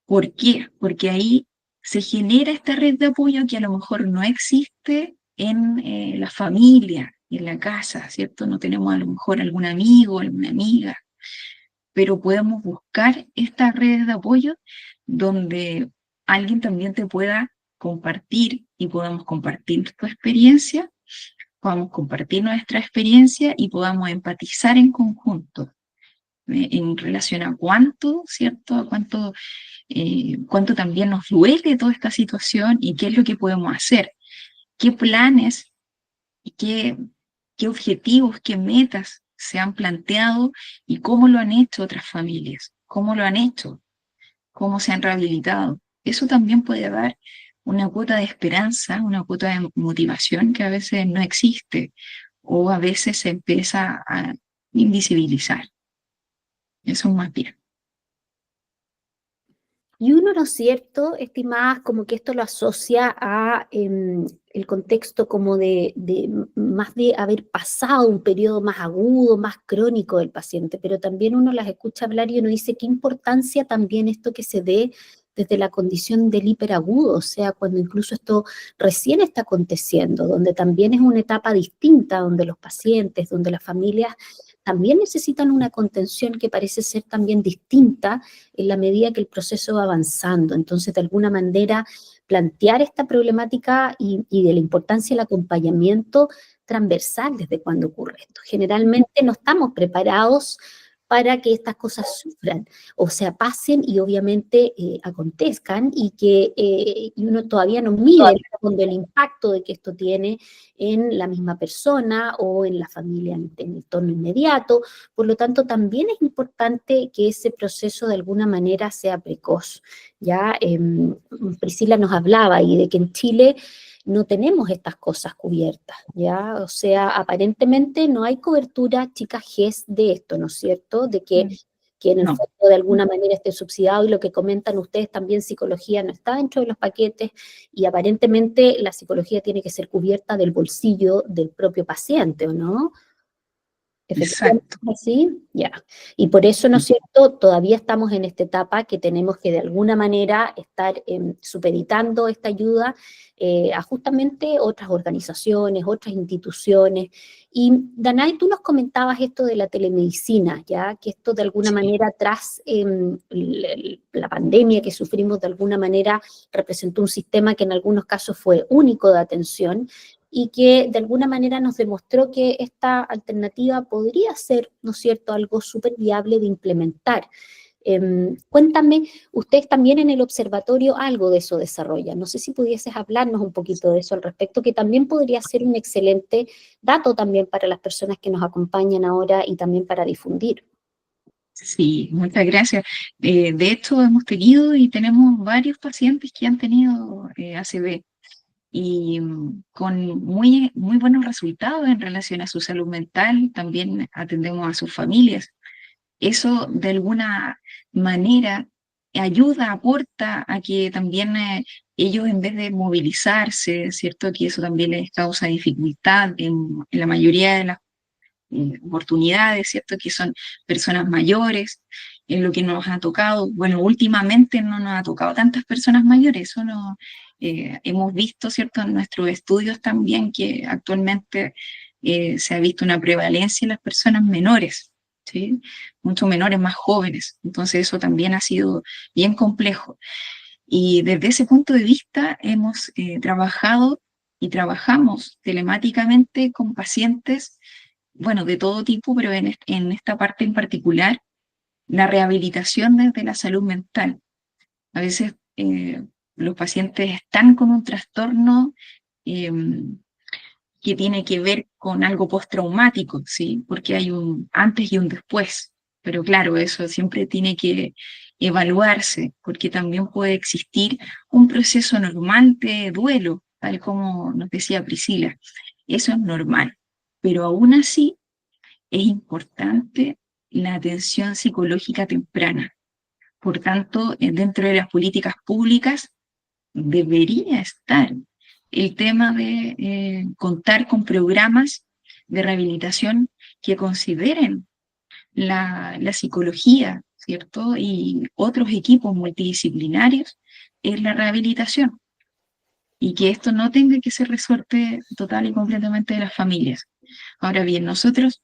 ¿Por qué? Porque ahí se genera esta red de apoyo que a lo mejor no existe en la familia, en la casa, ¿cierto? No tenemos a lo mejor algún amigo, alguna amiga, pero podemos buscar estas redes de apoyo donde alguien también te pueda compartir y podamos compartir tu experiencia, podamos compartir nuestra experiencia y podamos empatizar en conjunto en relación a cuánto, ¿cierto? A cuánto también nos duele toda esta situación y qué es lo que podemos hacer, qué planes y qué objetivos, qué metas se han planteado y cómo lo han hecho otras familias, cómo lo han hecho, cómo se han rehabilitado. Eso también puede dar una cuota de esperanza, una cuota de motivación que a veces no existe o a veces se empieza a invisibilizar. Eso es más bien. Y uno, ¿no es cierto?, estimadas, como que esto lo asocia a el contexto como más de haber pasado un periodo más agudo, más crónico del paciente, pero también uno las escucha hablar y uno dice qué importancia también esto que se dé desde la condición del hiperagudo, o sea, cuando incluso esto recién está aconteciendo, donde también es una etapa distinta, donde los pacientes, donde las familias también necesitan una contención que parece ser también distinta en la medida que el proceso va avanzando. Entonces, de alguna manera, plantear esta problemática y de la importancia del acompañamiento transversal desde cuando ocurre esto. Generalmente no estamos preparados para que estas cosas sufran, o sea, pasen y obviamente acontezcan y que y uno todavía no mide el impacto de que esto tiene en la misma persona o en la familia en el entorno inmediato. Por lo tanto, también es importante que ese proceso de alguna manera sea precoz. Ya Priscila nos hablaba y de que en Chile no tenemos estas cosas cubiertas, ¿ya? O sea, aparentemente no hay cobertura, chicas, GES de esto, ¿no es cierto? De que en el No. fondo de alguna manera esté subsidiado, y lo que comentan ustedes también, psicología no está dentro de los paquetes, y aparentemente la psicología tiene que ser cubierta del bolsillo del propio paciente, ¿o no? Efectivamente, Exacto. así, ya. Y por eso, ¿no es cierto?, todavía estamos en esta etapa que tenemos que de alguna manera estar supeditando esta ayuda a justamente otras organizaciones, otras instituciones. Y Danay, tú nos comentabas esto de la telemedicina, ya que esto de alguna manera tras la pandemia que sufrimos de alguna manera representó un sistema que en algunos casos fue único de atención, y que de alguna manera nos demostró que esta alternativa podría ser, ¿no es cierto?, algo súper viable de implementar. Cuéntame, ustedes también en el observatorio algo de eso desarrollan. No sé si pudieses hablarnos un poquito de eso al respecto, que también podría ser un excelente dato también para las personas que nos acompañan ahora y también para difundir. Sí, muchas gracias. De hecho, hemos tenido y tenemos varios pacientes que han tenido ACV y con muy buenos resultados en relación a su salud mental. También atendemos a sus familias. Eso de alguna manera ayuda, aporta a que también ellos, en vez de movilizarse, ¿cierto? Que eso también les causa dificultad en la mayoría de las oportunidades, ¿cierto? Que son personas mayores, en lo que nos ha tocado. Bueno, últimamente no nos ha tocado tantas personas mayores, eso no, hemos visto, ¿cierto?, en nuestros estudios también que actualmente se ha visto una prevalencia en las personas menores, ¿sí? Mucho menores, más jóvenes. Entonces eso también ha sido bien complejo. Y desde ese punto de vista hemos trabajado y trabajamos telemáticamente con pacientes, bueno, de todo tipo, pero en esta parte en particular, la rehabilitación desde la salud mental. A veces los pacientes están con un trastorno eh, que tiene que ver con algo postraumático, ¿sí? Porque hay un antes y un después. Pero claro, eso siempre tiene que evaluarse, porque también puede existir un proceso normal de duelo, tal como nos decía Priscila. Eso es normal. Pero aún así es importante la atención psicológica temprana. Por tanto, dentro de las políticas públicas debería estar el tema de contar con programas de rehabilitación que consideren la psicología, ¿cierto? Y otros equipos multidisciplinarios en la rehabilitación. Y que esto no tenga que ser resorte total y completamente de las familias. Ahora bien, nosotros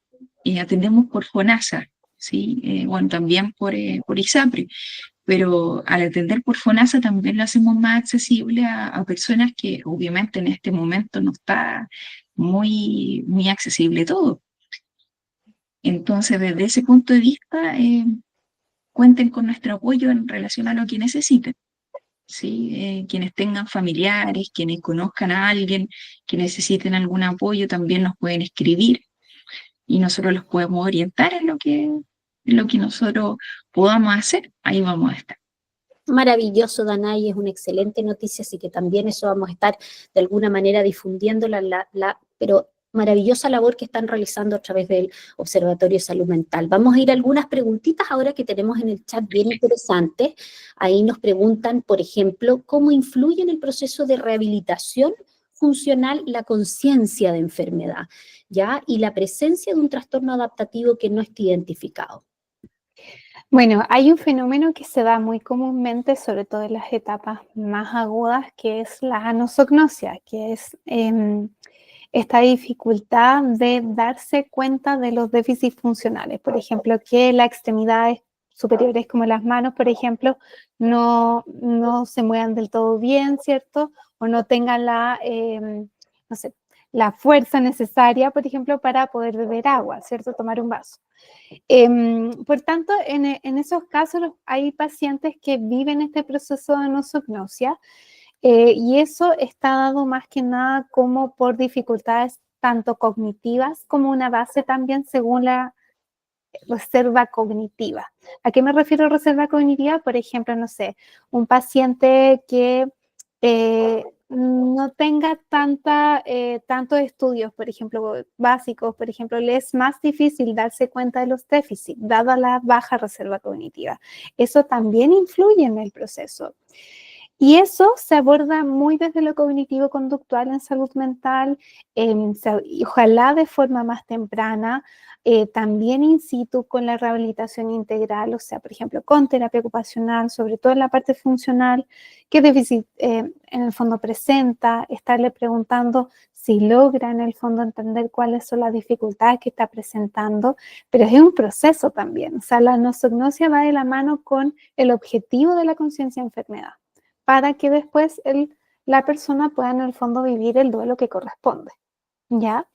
atendemos por FONASA, ¿sí? Bueno, también por ISAPRE, pero al atender por FONASA también lo hacemos más accesible a personas que obviamente en este momento no está muy accesible todo. Entonces, desde ese punto de vista, cuenten con nuestro apoyo en relación a lo que necesiten. ¿Sí? Quienes tengan familiares, quienes conozcan a alguien que necesiten algún apoyo, también nos pueden escribir y nosotros los podemos orientar en lo que nosotros podamos hacer. Ahí vamos a estar. Maravilloso, Danay, es una excelente noticia, así que también eso vamos a estar de alguna manera difundiéndola, pero maravillosa labor que están realizando a través del Observatorio de Salud Mental. Vamos a ir a algunas preguntitas ahora que tenemos en el chat bien interesantes. Ahí nos preguntan, por ejemplo, ¿cómo influye en el proceso de rehabilitación funcional la conciencia de enfermedad, ¿ya? Y la presencia de un trastorno adaptativo que no esté identificado. Bueno, hay un fenómeno que se da muy comúnmente, sobre todo en las etapas más agudas, que es la anosognosia, que es esta dificultad de darse cuenta de los déficits funcionales. Por ejemplo, que las extremidades superiores como las manos, por ejemplo, no se muevan del todo bien, ¿cierto? O no tengan no sé, la fuerza necesaria, por ejemplo, para poder beber agua, ¿cierto? Tomar un vaso. Por tanto, en esos casos hay pacientes que viven este proceso de anosognosia y eso está dado más que nada como por dificultades tanto cognitivas como una base también según la reserva cognitiva. ¿A qué me refiero reserva cognitiva? Por ejemplo, no sé, un paciente que no tenga tantos estudios, por ejemplo, básicos, por ejemplo, le es más difícil darse cuenta de los déficits, dada la baja reserva cognitiva. Eso también influye en el proceso. Y eso se aborda muy desde lo cognitivo-conductual en salud mental, y ojalá de forma más temprana, también in situ con la rehabilitación integral, o sea, por ejemplo, con terapia ocupacional, sobre todo en la parte funcional, qué déficit en el fondo presenta, estarle preguntando si logra en el fondo entender cuáles son las dificultades que está presentando, pero es un proceso también, o sea, la anosognosia va de la mano con el objetivo de la conciencia de enfermedad, para que después la persona pueda en el fondo vivir el duelo que corresponde, ¿ya?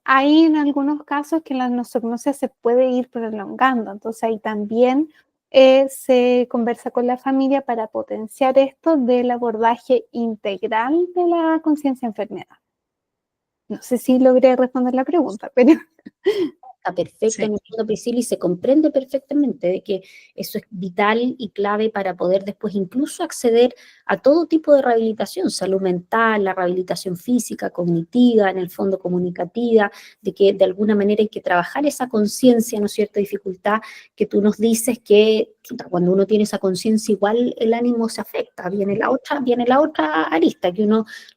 Hay en algunos casos que la anosognosia se puede ir prolongando, entonces ahí también se conversa con la familia para potenciar esto del abordaje integral de la conciencia enfermedad. No sé si logré responder la pregunta, pero... Está perfecto, en el fondo, Priscila, y se comprende perfectamente de que eso es vital y clave para poder después incluso acceder a todo tipo de rehabilitación, salud mental, la rehabilitación física, cognitiva, en el fondo comunicativa, de que de alguna manera hay que trabajar esa conciencia, ¿no es cierto?, dificultad que tú nos dices que cuando uno tiene esa conciencia igual el ánimo se afecta, viene la otra arista, que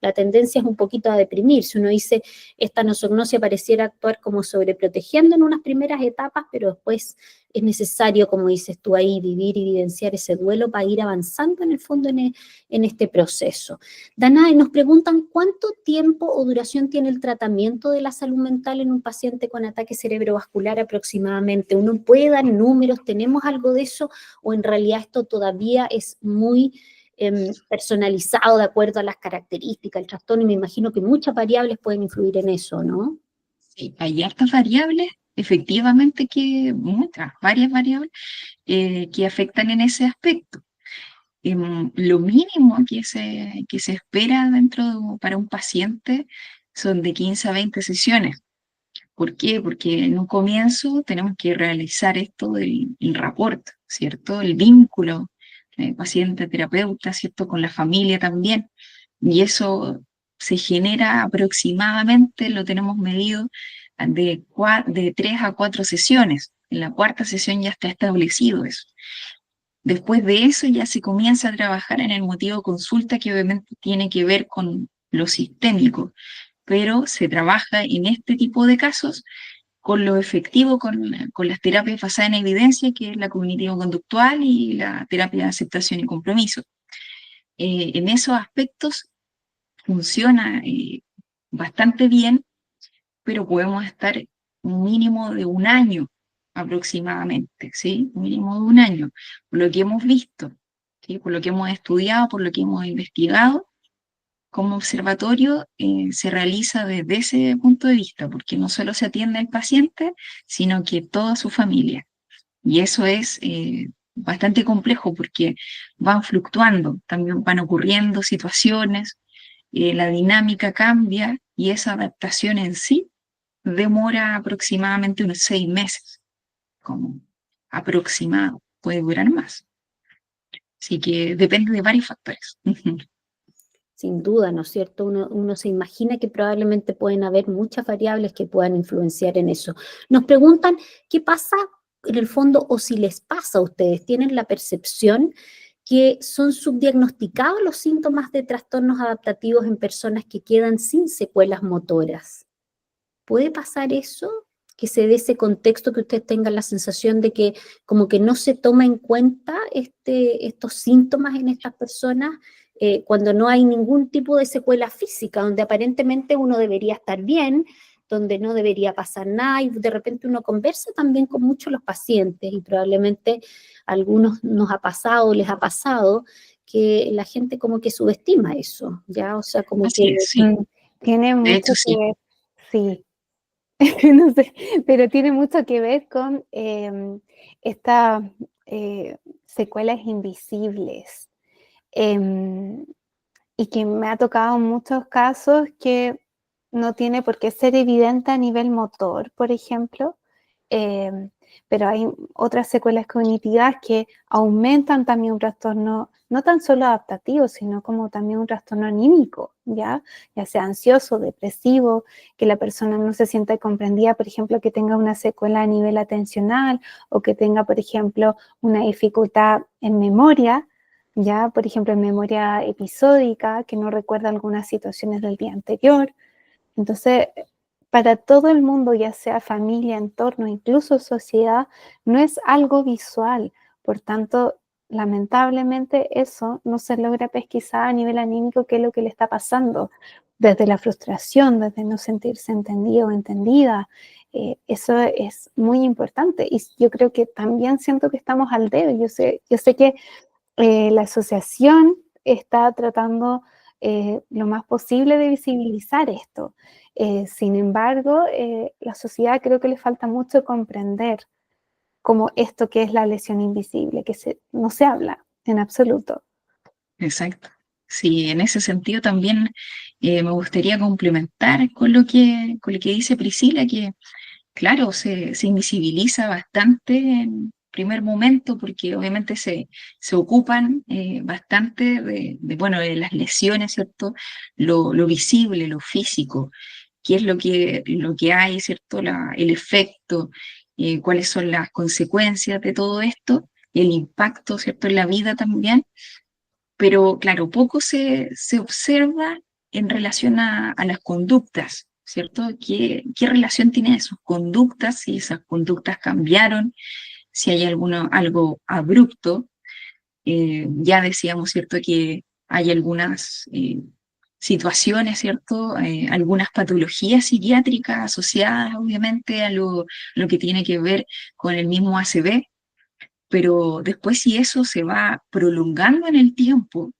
la tendencia es un poquito a deprimirse, uno dice, esta anosognosia pareciera actuar como sobreprotegiendo en unas primeras etapas, pero después es necesario, como dices tú ahí, vivir y vivenciar ese duelo para ir avanzando en el fondo en este proceso. Danae, nos preguntan cuánto tiempo o duración tiene el tratamiento de la salud mental en un paciente con ataque cerebrovascular aproximadamente. ¿Uno puede dar números? ¿Tenemos algo de eso? ¿O en realidad esto todavía es muy personalizado de acuerdo a las características, el trastorno? Y me imagino que muchas variables pueden influir en eso, ¿no? Sí, hay hartas variables, efectivamente que muchas, varias variables que afectan en ese aspecto. Lo mínimo que se espera para un paciente son de 15 a 20 sesiones. ¿Por qué? Porque en un comienzo tenemos que realizar esto del rapport, ¿cierto? El vínculo paciente-terapeuta, ¿cierto? Con la familia también. Y eso se genera aproximadamente, lo tenemos medido, de 3 a 4 sesiones. En la cuarta sesión ya está establecido eso. Después de eso ya se comienza a trabajar en el motivo de consulta, que obviamente tiene que ver con lo sistémico, pero se trabaja en este tipo de casos con lo efectivo, con las terapias basadas en evidencia, que es la cognitivo-conductual y la terapia de aceptación y compromiso. En esos aspectos funciona bastante bien, pero podemos estar un mínimo de un año aproximadamente, ¿sí? Un mínimo de un año, por lo que hemos visto, ¿sí? Por lo que hemos estudiado, por lo que hemos investigado. Como observatorio se realiza desde ese punto de vista, porque no solo se atiende al paciente, sino que toda su familia. Y eso es bastante complejo porque van fluctuando, también van ocurriendo situaciones, la dinámica cambia y esa adaptación en sí demora aproximadamente unos 6 meses, como aproximado, puede durar más. Así que depende de varios factores. Sin duda, ¿no es cierto? Uno se imagina que probablemente pueden haber muchas variables que puedan influenciar en eso. Nos preguntan qué pasa en el fondo o si les pasa a ustedes. ¿Tienen la percepción que son subdiagnosticados los síntomas de trastornos adaptativos en personas que quedan sin secuelas motoras? ¿Puede pasar eso? Que se dé ese contexto, que ustedes tengan la sensación de que como que no se toma en cuenta estos síntomas en estas personas cuando no hay ningún tipo de secuela física, donde aparentemente uno debería estar bien, donde no debería pasar nada, y de repente uno conversa también con muchos los pacientes, y probablemente a algunos nos ha pasado, les ha pasado, que la gente como que subestima eso, ¿ya? O sea, como Así que... es, sí. Tiene De mucho hecho, que sí. ver, sí, no sé, pero tiene mucho que ver con estas secuelas invisibles. Em, y que me ha tocado en muchos casos que no tiene por qué ser evidente a nivel motor, por ejemplo, pero hay otras secuelas cognitivas que aumentan también un trastorno, no tan solo adaptativo, sino como también un trastorno anímico, ya sea ansioso, depresivo, que la persona no se sienta comprendida, por ejemplo, que tenga una secuela a nivel atencional o que tenga, por ejemplo, una dificultad en memoria, ya, por ejemplo, en memoria episódica, que no recuerda algunas situaciones del día anterior. Entonces, para todo el mundo, ya sea familia, entorno, incluso sociedad, no es algo visual. Por tanto, lamentablemente eso no se logra pesquisar a nivel anímico qué es lo que le está pasando. Desde la frustración, desde no sentirse entendido o entendida. Eso es muy importante. Y yo creo que también siento que estamos al debe. Yo sé que la asociación está tratando lo más posible de visibilizar esto. Sin embargo, la sociedad creo que le falta mucho comprender como esto que es la lesión invisible, que no se habla en absoluto. Exacto. Sí, en ese sentido también me gustaría complementar con lo que dice Priscila, que claro, se invisibiliza bastante en primer momento porque obviamente se ocupan bastante bueno, de las lesiones, ¿cierto? Lo visible, lo físico, qué es lo que hay, ¿cierto? El efecto, cuáles son las consecuencias de todo esto, el impacto, ¿cierto? En la vida también, pero claro, poco se observa en relación a las conductas, ¿cierto? ¿Qué relación tiene sus conductas? Si esas conductas cambiaron, si hay algo abrupto. Ya decíamos, ¿cierto?, que hay algunas situaciones, ¿cierto?, algunas patologías psiquiátricas asociadas, obviamente, a lo que tiene que ver con el mismo ACV, pero después si eso se va prolongando en el tiempo,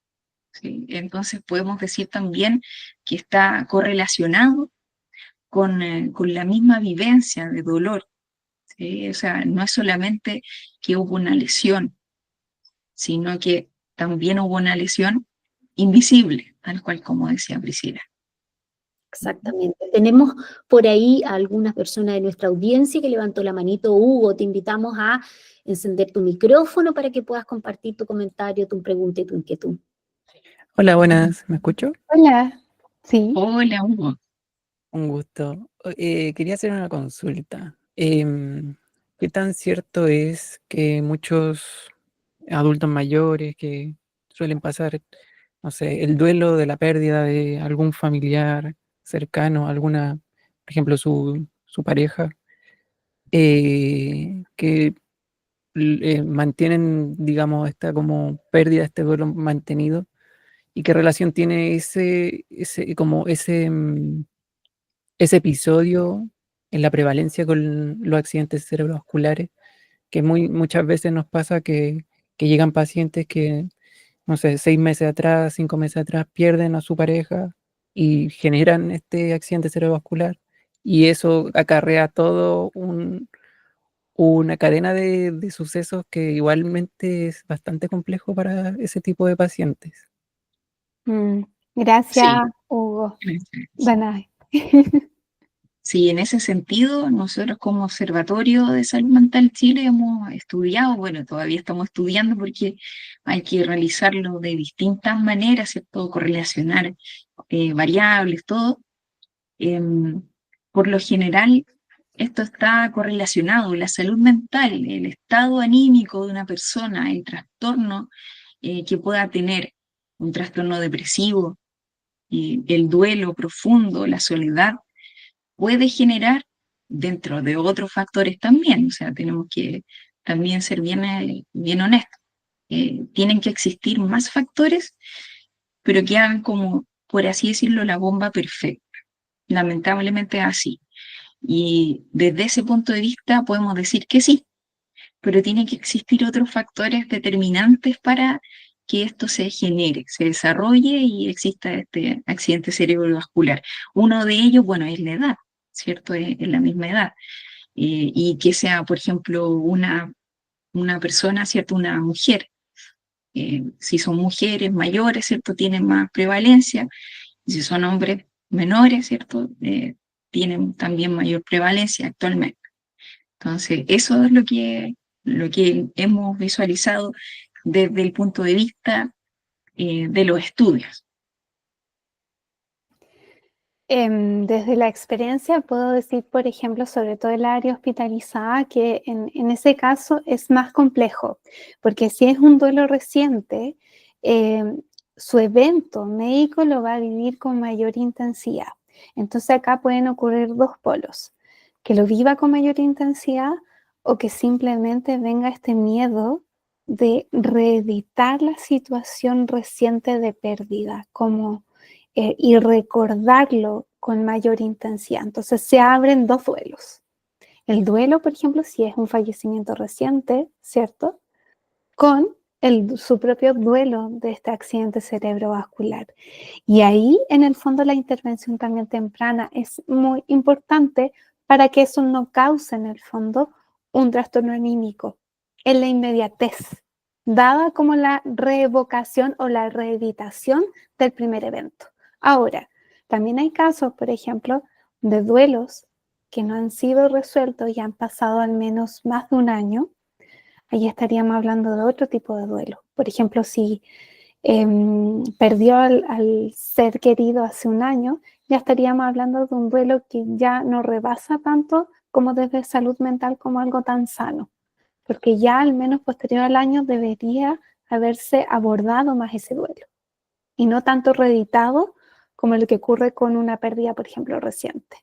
¿sí? Entonces podemos decir también que está correlacionado con la misma vivencia de dolor, ¿sí? O sea, no es solamente que hubo una lesión, sino que también hubo una lesión invisible, tal cual como decía Priscila. Exactamente. Tenemos por ahí a algunas personas de nuestra audiencia que levantó la manito. Hugo, te invitamos a encender tu micrófono para que puedas compartir tu comentario, tu pregunta y tu inquietud. Hola, buenas, ¿me escucho? Hola, sí. Hola, Hugo. Un gusto. Quería hacer una consulta. ¿Qué tan cierto es que muchos adultos mayores que suelen pasar, no sé, el duelo de la pérdida de algún familiar cercano, por ejemplo, su pareja, que mantienen, digamos, esta como pérdida, este duelo mantenido? ¿Y qué relación tiene ese episodio en la prevalencia con los accidentes cerebrovasculares? Que muchas veces nos pasa que llegan pacientes que, no sé, 6 meses atrás, 5 meses atrás, pierden a su pareja y generan este accidente cerebrovascular, y eso acarrea una cadena de sucesos que igualmente es bastante complejo para ese tipo de pacientes. Gracias, Sí, Hugo. sí. Danai. Sí, en ese sentido, nosotros como Observatorio de Salud Mental Chile hemos estudiado, bueno, todavía estamos estudiando porque hay que realizarlo de distintas maneras, ¿cierto? Correlacionar variables, todo. Em, por lo general, esto está correlacionado, la salud mental, el estado anímico de una persona, el trastorno que pueda tener, un trastorno depresivo, el duelo profundo, la soledad, puede generar dentro de otros factores también. O sea, tenemos que también ser bien honestos. Tienen que existir más factores, pero que hagan como, por así decirlo, la bomba perfecta. Lamentablemente es así. Y desde ese punto de vista podemos decir que sí, pero tienen que existir otros factores determinantes para que esto se genere, se desarrolle y exista este accidente cerebrovascular. Uno de ellos, bueno, es la edad, ¿cierto? Es la misma edad. Y que sea, por ejemplo, una persona, ¿cierto? Una mujer. Si son mujeres mayores, ¿cierto? Tienen más prevalencia. Y si son hombres menores, ¿cierto? Tienen también mayor prevalencia actualmente. Entonces, eso es lo que hemos visualizado desde el punto de vista de los estudios. Desde la experiencia puedo decir, por ejemplo, sobre todo el área hospitalizada, que en ese caso es más complejo, porque si es un duelo reciente, su evento médico lo va a vivir con mayor intensidad. Entonces acá pueden ocurrir dos polos, que lo viva con mayor intensidad o que simplemente venga este miedo de reeditar la situación reciente de pérdida, y recordarlo con mayor intensidad. Entonces se abren dos duelos. El duelo, por ejemplo, si es un fallecimiento reciente, ¿cierto? Con su propio duelo de este accidente cerebrovascular. Y ahí, en el fondo, la intervención también temprana es muy importante para que eso no cause, en el fondo, un trastorno anímico en la inmediatez, dada como la reevocación o la reeditación del primer evento. Ahora, también hay casos, por ejemplo, de duelos que no han sido resueltos y han pasado al menos más de un año. Ahí estaríamos hablando de otro tipo de duelo. Por ejemplo, si perdió al ser querido hace un año, ya estaríamos hablando de un duelo que ya no rebasa tanto como desde salud mental como algo tan sano, porque ya al menos posterior al año debería haberse abordado más ese duelo y no tanto reeditado como lo que ocurre con una pérdida, por ejemplo, reciente.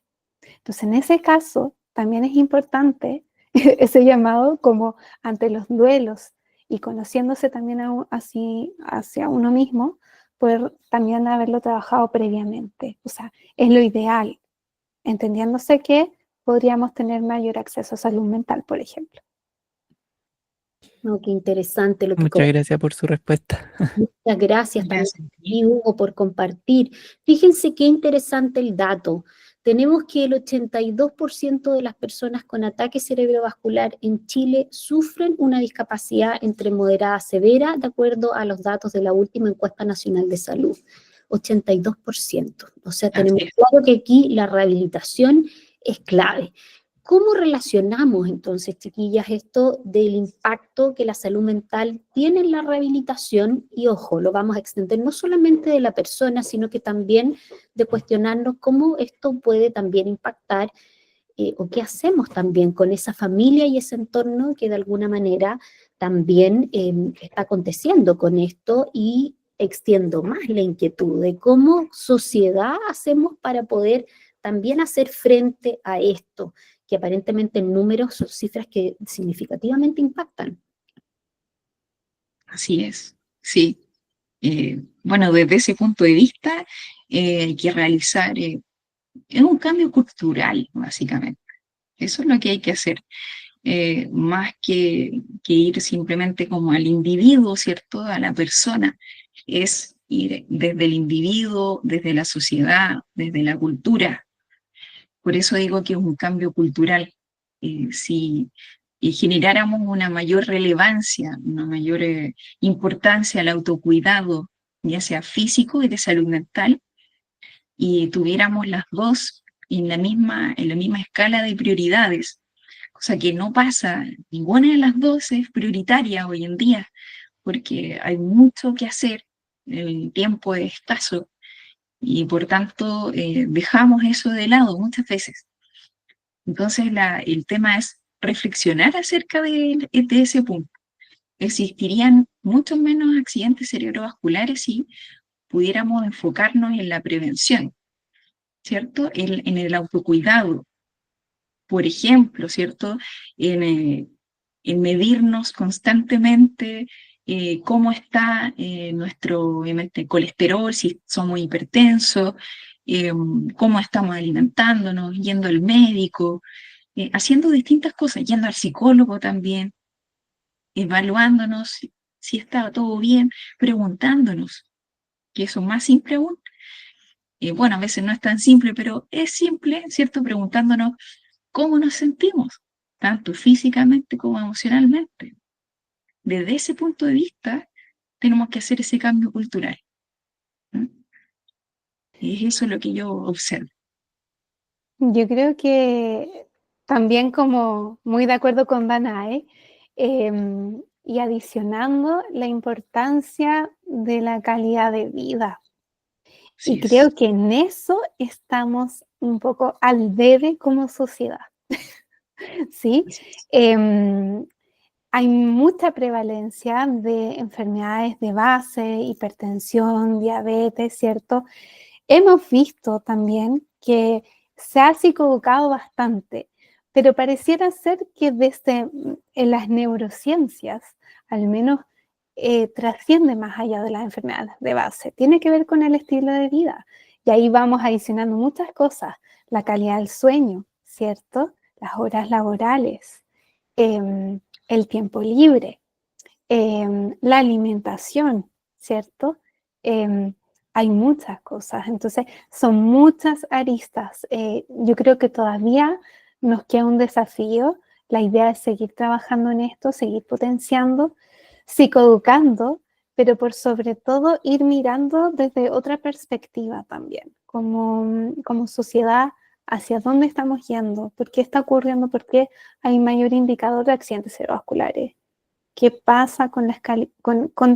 Entonces, en ese caso, también es importante ese llamado como ante los duelos y conociéndose también así hacia uno mismo, poder también haberlo trabajado previamente. O sea, es lo ideal, entendiéndose que podríamos tener mayor acceso a salud mental, por ejemplo. No, qué interesante lo que Muchas gracias por su respuesta. Muchas gracias también Gracias. a ti, Hugo, por compartir. Fíjense qué interesante el dato. Tenemos que el 82% de las personas con ataque cerebrovascular en Chile sufren una discapacidad entre moderada a severa, de acuerdo a los datos de la última encuesta nacional de salud. 82%. O sea, tenemos Así es. claro que aquí la rehabilitación es clave. ¿Cómo relacionamos entonces, chiquillas, esto del impacto que la salud mental tiene en la rehabilitación? Y ojo, lo vamos a extender no solamente de la persona, sino que también de cuestionarnos cómo esto puede también impactar o qué hacemos también con esa familia y ese entorno que de alguna manera también está aconteciendo con esto, y extiendo más la inquietud de cómo sociedad hacemos para poder también hacer frente a esto, que aparentemente en números son cifras que significativamente impactan. Así es, sí. Bueno, desde ese punto de vista, hay que realizar es un cambio cultural, básicamente. Eso es lo que hay que hacer, más que ir simplemente como al individuo, ¿cierto? A la persona. Es ir desde el individuo, desde la sociedad, desde la cultura. Por eso digo que es un cambio cultural. Si generáramos una mayor relevancia, una mayor importancia al autocuidado, ya sea físico y de salud mental, y tuviéramos las dos en la misma escala de prioridades, cosa que no pasa, ninguna de las dos es prioritaria hoy en día, porque hay mucho que hacer, el tiempo es escaso, y por tanto dejamos eso de lado muchas veces. Entonces el tema es reflexionar acerca de ese punto. Existirían muchos menos accidentes cerebrovasculares si pudiéramos enfocarnos en la prevención, ¿cierto? En el autocuidado, por ejemplo, ¿cierto? En medirnos constantemente cómo está nuestro obviamente, colesterol, si somos hipertensos, cómo estamos alimentándonos, yendo al médico, haciendo distintas cosas, yendo al psicólogo también, evaluándonos si está todo bien, preguntándonos, que eso es más simple aún. Bueno, a veces no es tan simple, pero es simple, ¿cierto? Preguntándonos cómo nos sentimos, tanto físicamente como emocionalmente. Desde ese punto de vista, tenemos que hacer ese cambio cultural. ¿No? Y es eso lo que yo observo. Yo creo que también como muy de acuerdo con Danae, y adicionando la importancia de la calidad de vida. Así Y creo es. que en eso estamos un poco al debe como sociedad, ¿sí? Así es. Hay mucha prevalencia de enfermedades de base, hipertensión, diabetes, ¿cierto? Hemos visto también que se ha psicoeducado bastante, pero pareciera ser que desde en las neurociencias, al menos trasciende más allá de las enfermedades de base. Tiene que ver con el estilo de vida. Y ahí vamos adicionando muchas cosas. La calidad del sueño, ¿cierto? Las horas laborales, el tiempo libre, la alimentación, ¿cierto? Hay muchas cosas, entonces son muchas aristas. Yo creo que todavía nos queda un desafío. La idea es seguir trabajando en esto, seguir potenciando, psicoeducando, pero por sobre todo ir mirando desde otra perspectiva también, como sociedad, hacia dónde estamos yendo, por qué está ocurriendo, por qué hay mayor indicador de accidentes cerebrovasculares. ¿Qué pasa con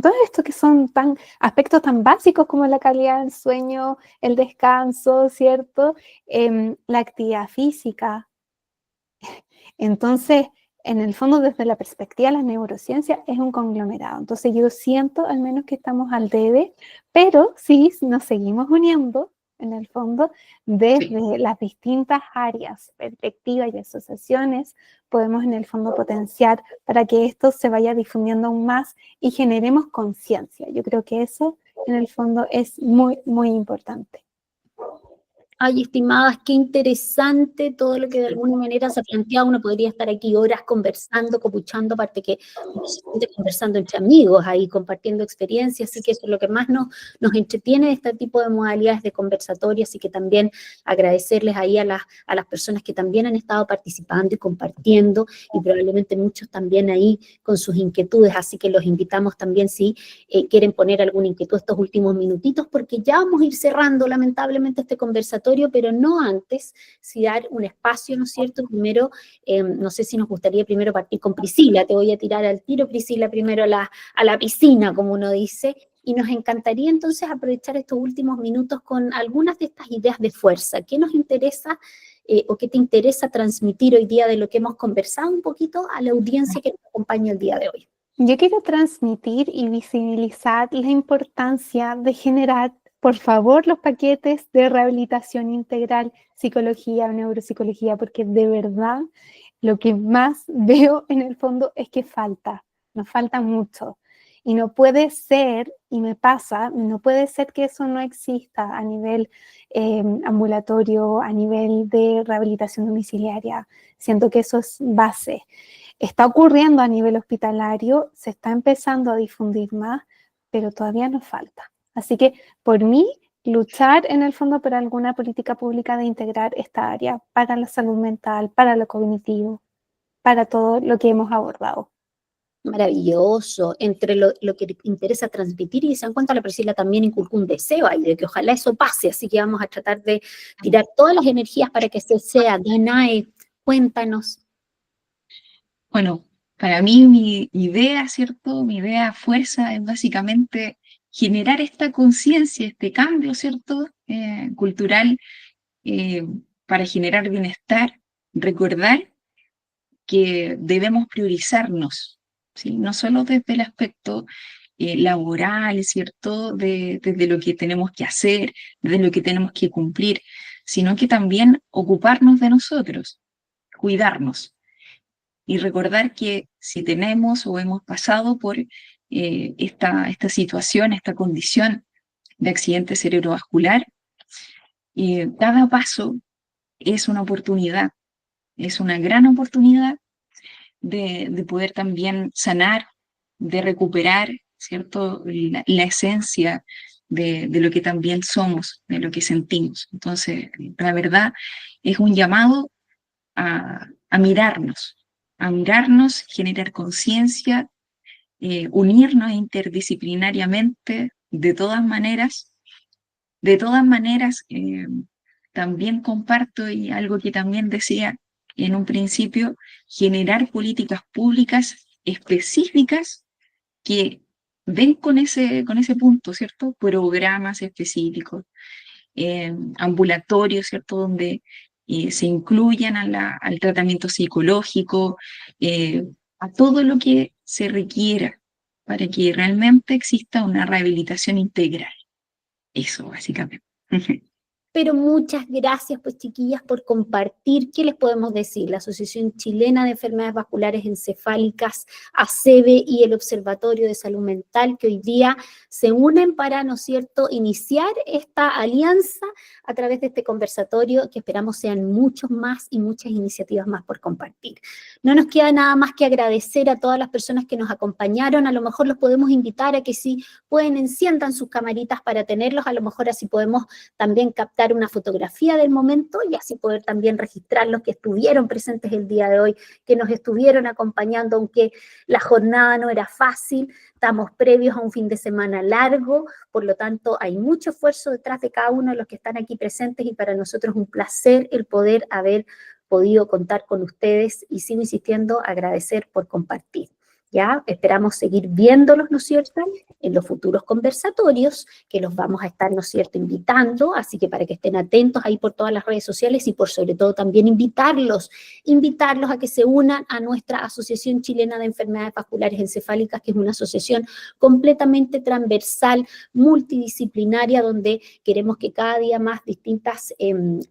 todo esto que son aspectos tan básicos como la calidad del sueño, el descanso, ¿cierto? La actividad física. Entonces, en el fondo, desde la perspectiva de la neurociencia, es un conglomerado. Entonces, yo siento al menos que estamos al debe, pero sí nos seguimos uniendo en el fondo, desde las distintas áreas, perspectivas y asociaciones, podemos en el fondo potenciar para que esto se vaya difundiendo aún más y generemos conciencia. Yo creo que eso en el fondo es muy, muy importante. Ay, estimadas, qué interesante todo lo que de alguna manera se ha planteado. Uno podría estar aquí horas conversando, copuchando, aparte que uno se siente conversando entre amigos ahí, compartiendo experiencias, así que eso es lo que más nos entretiene de este tipo de modalidades de conversatorio, así que también agradecerles ahí a las personas que también han estado participando y compartiendo, y probablemente muchos también ahí con sus inquietudes, así que los invitamos también si quieren poner alguna inquietud estos últimos minutitos, porque ya vamos a ir cerrando lamentablemente este conversatorio, pero no antes, si dar un espacio, ¿no es cierto? Primero, no sé si nos gustaría primero partir con Priscila, te voy a tirar al tiro, Priscila, primero a la piscina, como uno dice, y nos encantaría entonces aprovechar estos últimos minutos con algunas de estas ideas de fuerza. ¿Qué nos interesa o qué te interesa transmitir hoy día de lo que hemos conversado un poquito a la audiencia que nos acompaña el día de hoy? Yo quiero transmitir y visibilizar la importancia de generar, por favor, los paquetes de rehabilitación integral, psicología o neuropsicología, porque de verdad lo que más veo en el fondo es que nos falta mucho. Y no puede ser, y me pasa, no puede ser que eso no exista a nivel ambulatorio, a nivel de rehabilitación domiciliaria. Siento que eso es base. Está ocurriendo a nivel hospitalario, se está empezando a difundir más, pero todavía nos falta. Así que, por mí, luchar en el fondo por alguna política pública de integrar esta área para la salud mental, para lo cognitivo, para todo lo que hemos abordado. Maravilloso, entre lo que interesa transmitir, y se dan cuenta, la Priscila también inculcó un deseo ahí de que ojalá eso pase, así que vamos a tratar de tirar todas las energías para que se sea. Danae, cuéntanos. Bueno, para mí mi idea, ¿cierto? Mi idea fuerza es básicamente generar esta conciencia, este cambio, ¿cierto? Cultural, eh, para generar bienestar, recordar que debemos priorizarnos, ¿sí? No solo desde el aspecto laboral, ¿cierto? Desde lo que tenemos que hacer, desde lo que tenemos que cumplir, sino que también ocuparnos de nosotros, cuidarnos y recordar que si tenemos o hemos pasado por esta situación, esta condición de accidente cerebrovascular, cada paso es una oportunidad, es una gran oportunidad de poder también sanar, de recuperar, ¿cierto? La esencia de lo que también somos, de lo que sentimos. Entonces, la verdad es un llamado a mirarnos, generar conciencia, unirnos interdisciplinariamente de todas maneras. De todas maneras, también comparto y algo que también decía en un principio, generar políticas públicas específicas que den con ese punto, ¿cierto? Programas específicos, ambulatorios, ¿cierto? Donde se incluyan al tratamiento psicológico, a todo lo que se requiera para que realmente exista una rehabilitación integral. Eso, básicamente. Pero muchas gracias, pues chiquillas, por compartir. ¿Qué les podemos decir? La Asociación Chilena de Enfermedades Vasculares Encefálicas, ACEBE, y el Observatorio de Salud Mental, que hoy día se unen para, ¿no es cierto?, iniciar esta alianza a través de este conversatorio, que esperamos sean muchos más y muchas iniciativas más por compartir. No nos queda nada más que agradecer a todas las personas que nos acompañaron. A lo mejor los podemos invitar a que si pueden enciendan sus camaritas para tenerlos, a lo mejor así podemos también captar una fotografía del momento y así poder también registrar los que estuvieron presentes el día de hoy, que nos estuvieron acompañando, aunque la jornada no era fácil. Estamos previos a un fin de semana largo, por lo tanto hay mucho esfuerzo detrás de cada uno de los que están aquí presentes, y para nosotros es un placer el poder haber podido contar con ustedes, y sigo insistiendo, agradecer por compartir. ¿ya? Esperamos seguir viéndolos, ¿no es cierto?, en los futuros conversatorios, que los vamos a estar, ¿no es cierto?, invitando, así que para que estén atentos ahí por todas las redes sociales y por sobre todo también invitarlos a que se unan a nuestra Asociación Chilena de Enfermedades Vasculares Encefálicas, que es una asociación completamente transversal, multidisciplinaria, donde queremos que cada día más distintas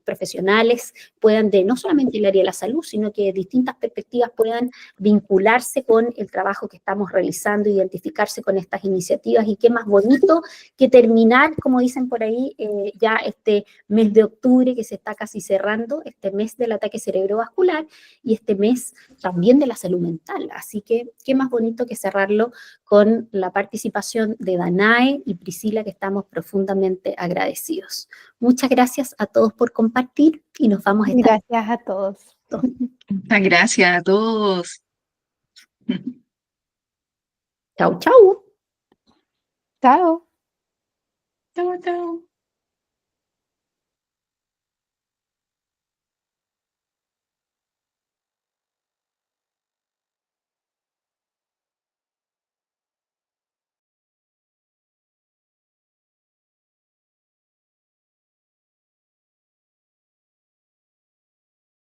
profesionales puedan, no solamente el área de la salud, sino que distintas perspectivas puedan vincularse con el trabajo que estamos realizando, identificarse con estas iniciativas, y qué más bonito que terminar, como dicen por ahí, ya este mes de octubre que se está casi cerrando, este mes del ataque cerebrovascular y este mes también de la salud mental. Así que qué más bonito que cerrarlo con la participación de Danae y Priscila, que estamos profundamente agradecidos. Muchas gracias a todos por compartir y nos vamos a estar. Gracias a todos. Muchas gracias a todos. Chau, chau. Chao. Chao, chao.